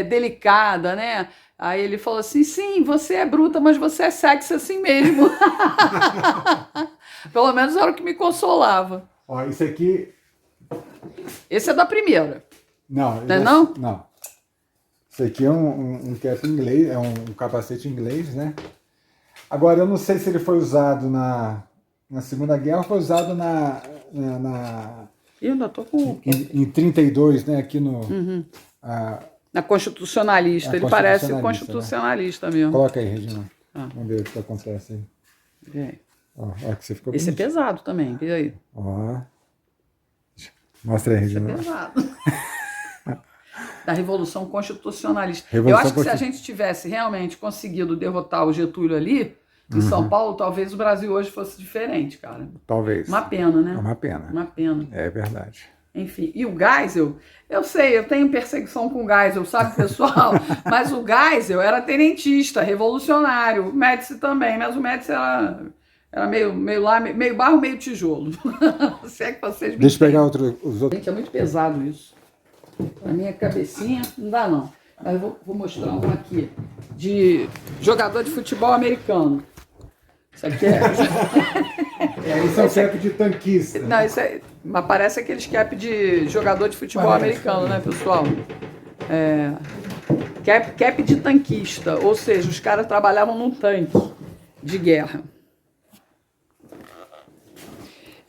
Speaker 1: delicada, né? Aí ele falou assim, sim, você é bruta, mas você é sexy assim mesmo. Pelo menos era o que me consolava.
Speaker 2: Ó, isso aqui...
Speaker 1: Esse é da primeira.
Speaker 2: Não.
Speaker 1: Não?
Speaker 2: Não. Isso aqui é um cap inglês, é um capacete inglês, né? Agora, eu não sei se ele foi usado na Segunda Guerra ou foi usado
Speaker 1: Eu ainda tô com...
Speaker 2: em 32, né? Aqui no...
Speaker 1: na Constitucionalista. Ele parece constitucionalista, né? Mesmo.
Speaker 2: Coloca aí, Regina. Vamos ver o que acontece aí.
Speaker 1: Vem.
Speaker 2: Ó, que você ficou
Speaker 1: esse bonitinho. É pesado também, vê aí.
Speaker 2: Ó. Mostra aí, Regina.
Speaker 1: Esse é pesado. Da Revolução Constitucionalista. Eu acho que se a gente tivesse realmente conseguido derrotar o Getúlio ali, em São Paulo, talvez o Brasil hoje fosse diferente, cara.
Speaker 2: Talvez.
Speaker 1: Uma pena, né?
Speaker 2: É uma pena.
Speaker 1: Uma pena.
Speaker 2: É verdade.
Speaker 1: Enfim, e o Geisel, eu sei, eu tenho perseguição com o Geisel, sabe, pessoal? Mas o Geisel era tenentista, revolucionário, o Médici também, mas o Médici era meio barro, meio tijolo. Se é que vocês me
Speaker 2: Deixa eu pegar
Speaker 1: os outros. Gente, é muito pesado isso. A minha cabecinha, não dá não. Mas eu vou mostrar um aqui, de jogador de futebol americano. Isso aqui é...
Speaker 2: Isso é o cap de tanquista.
Speaker 1: Não, isso é... Mas parece aqueles cap de jogador de futebol americano, né, pessoal? Cap de tanquista, ou seja, os caras trabalhavam num tanque de guerra.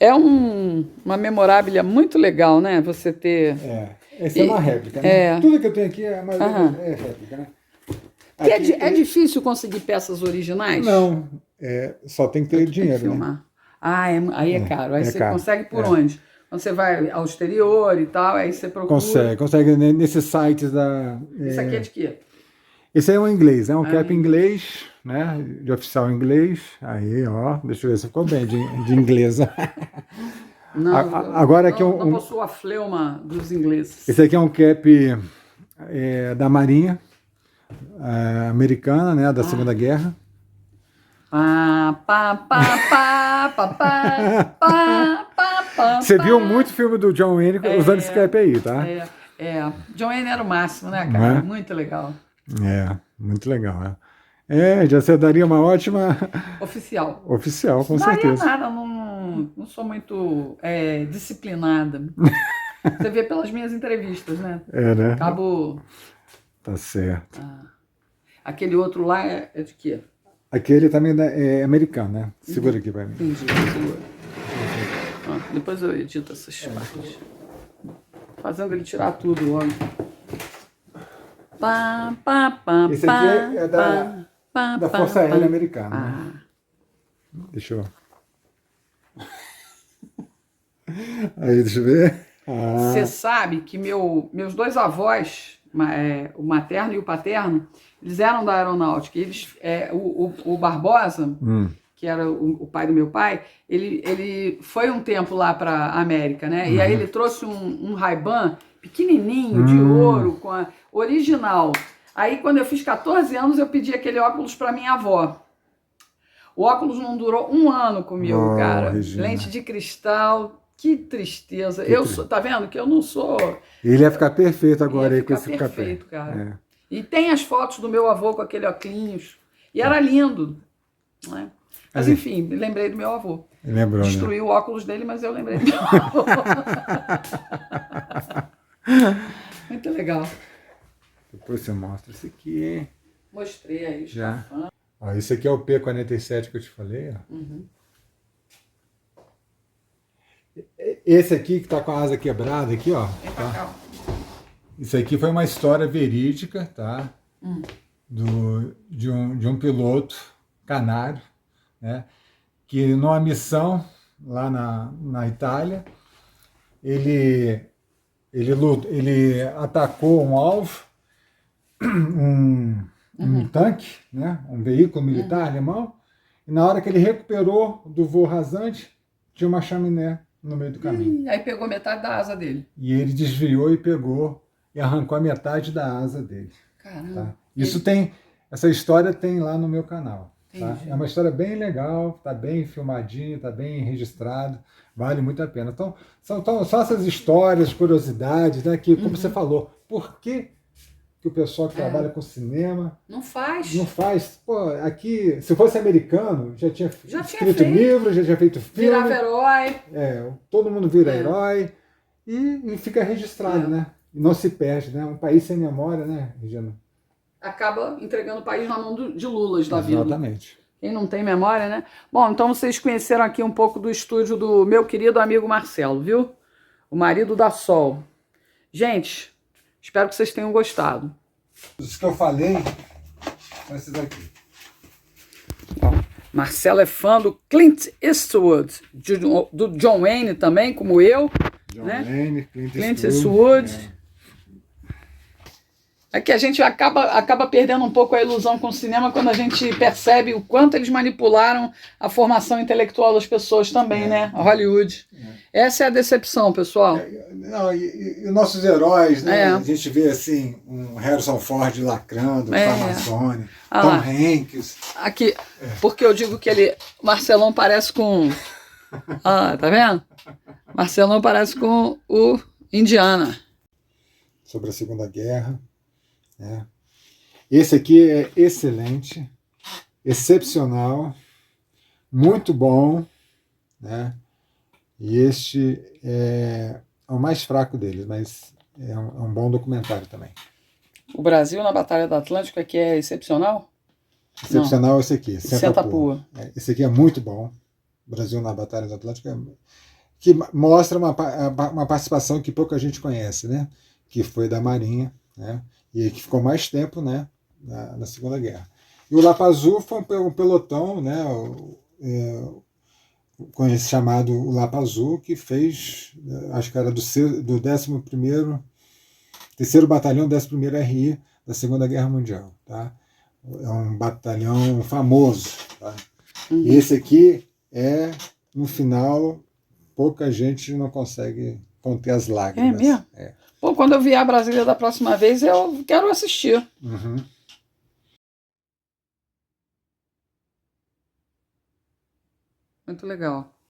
Speaker 1: É uma memoráblia muito legal, né? Você ter...
Speaker 2: Essa é uma réplica, né? Tudo que eu tenho aqui é réplica, né? Aqui,
Speaker 1: é difícil conseguir peças originais?
Speaker 2: Não, só tem que ter dinheiro,
Speaker 1: filmar.
Speaker 2: né?
Speaker 1: Aí é caro. Aí você
Speaker 2: caro.
Speaker 1: consegue por onde? Quando você vai ao exterior e tal, aí você procura...
Speaker 2: Consegue nesses sites da...
Speaker 1: Isso aqui é de quê?
Speaker 2: Esse aí é um inglês, é um cap inglês, né? De oficial inglês. Aí, ó, deixa eu ver se ficou bem de inglês.
Speaker 1: Não,
Speaker 2: agora aqui
Speaker 1: não possuo a fleuma dos ingleses.
Speaker 2: Esse aqui é um cap da Marinha americana, né? Da Segunda Guerra. Você viu muito filme do John Wayne usando esse cap aí, tá?
Speaker 1: John Wayne era o máximo, né, cara? Muito legal.
Speaker 2: Muito legal. Já você daria uma ótima...
Speaker 1: Oficial.
Speaker 2: Oficial, com
Speaker 1: certeza.
Speaker 2: certeza.
Speaker 1: Não daria nada, não sou muito disciplinada. Você vê pelas minhas entrevistas, né?
Speaker 2: Né?
Speaker 1: Acabo...
Speaker 2: Tá certo.
Speaker 1: Aquele outro lá é de quê?
Speaker 2: Aquele também é americano, né? Segura aqui pra mim.
Speaker 1: Entendi, segura. Depois eu edito essas partes. Fazendo ele tirar tudo logo.
Speaker 2: Esse aqui é da Força Aérea Americana. Né? Deixa eu... Aí, deixa eu ver.
Speaker 1: Você sabe que meus dois avós, o materno e o paterno, eles eram da aeronáutica. Eles, o Barbosa, que era o pai do meu pai, ele foi um tempo lá para a América, né? E aí ele trouxe um Ray-Ban pequenininho, de ouro, com a original. Aí, quando eu fiz 14 anos, eu pedi aquele óculos para minha avó. O óculos não durou 1 ano comigo, cara.
Speaker 2: Regina.
Speaker 1: Lente de cristal, que tristeza. Tá vendo que eu não sou...
Speaker 2: Ele ia ficar perfeito agora aí com esse café.
Speaker 1: Perfeito, cara. E tem as fotos do meu avô com aquele óculos. E era lindo, né? Mas enfim, lembrei do meu avô.
Speaker 2: Lembrou,
Speaker 1: destruí o óculos dele, mas eu lembrei do meu avô. Muito legal.
Speaker 2: Depois você mostra esse aqui.
Speaker 1: Mostrei aí.
Speaker 2: Já. Esse aqui é o P47 que eu te falei. Ó. Esse aqui que tá com a asa quebrada aqui, ó. Tá? Isso aqui foi uma história verídica, tá? De um piloto canário, né? Que numa missão lá na Itália, ele atacou um alvo, um tanque, né? Um veículo militar alemão, e na hora que ele recuperou do voo rasante, tinha uma chaminé no meio do caminho.
Speaker 1: Aí pegou metade da asa dele.
Speaker 2: E ele desviou e pegou e arrancou a metade da asa dele.
Speaker 1: Caramba.
Speaker 2: Tá? Essa história tem lá no meu canal. Tá? É uma história bem legal, tá bem filmadinho, tá bem registrado, vale muito a pena. Então, são só essas histórias, curiosidades, né? Que, como você falou, por que o pessoal que trabalha com cinema
Speaker 1: não faz?
Speaker 2: Não faz. Pô, aqui, se fosse americano, já tinha escrito
Speaker 1: feito
Speaker 2: livro, já tinha feito filme.
Speaker 1: Virava herói.
Speaker 2: Todo mundo vira herói e fica registrado, né? E não se perde, né? Um país sem memória, né, Regina?
Speaker 1: Acaba entregando o país na mão de Lulas da vida.
Speaker 2: Exatamente.
Speaker 1: Quem não tem memória, né? Bom, então vocês conheceram aqui um pouco do estúdio do meu querido amigo Marcelo, viu? O marido da Sol. Gente, espero que vocês tenham gostado.
Speaker 2: Os que eu falei são esses aqui.
Speaker 1: Marcelo é fã do Clint Eastwood, do John Wayne também, como eu.
Speaker 2: John
Speaker 1: né?
Speaker 2: Wayne,
Speaker 1: Clint Eastwood. É que a gente acaba perdendo um pouco a ilusão com o cinema quando a gente percebe o quanto eles manipularam a formação intelectual das pessoas também, né? A Hollywood. Essa é a decepção, pessoal.
Speaker 2: E nossos heróis, né? A gente vê assim, um Harrison Ford lacrando, Amazônia, Tom Hanks.
Speaker 1: Aqui, porque eu digo que o Marcelão parece com... tá vendo? Marcelão parece com o Indiana.
Speaker 2: Sobre a Segunda Guerra. Esse aqui é excelente, excepcional, muito bom, né? E este é o mais fraco deles, mas é um bom documentário também.
Speaker 1: O Brasil na Batalha do Atlântico aqui é excepcional? Não.
Speaker 2: Excepcional esse aqui,
Speaker 1: Senta
Speaker 2: Senta
Speaker 1: a pua.
Speaker 2: Esse aqui é muito bom. Brasil na Batalha do Atlântico, que mostra uma participação que pouca gente conhece, né? Que foi da Marinha, né? E que ficou mais tempo, né? Na Segunda Guerra. E o Lapa Azul foi um pelotão, né? Chamado o Lapa Azul, que fez, acho que era do 11º, terceiro batalhão do 11º RI da Segunda Guerra Mundial, tá? É um batalhão famoso, tá?
Speaker 1: Uhum.
Speaker 2: E esse aqui no final, pouca gente não consegue conter as lágrimas.
Speaker 1: É mesmo? Pô, quando eu vier a Brasília da próxima vez, eu quero assistir.
Speaker 2: Uhum.
Speaker 1: Muito legal.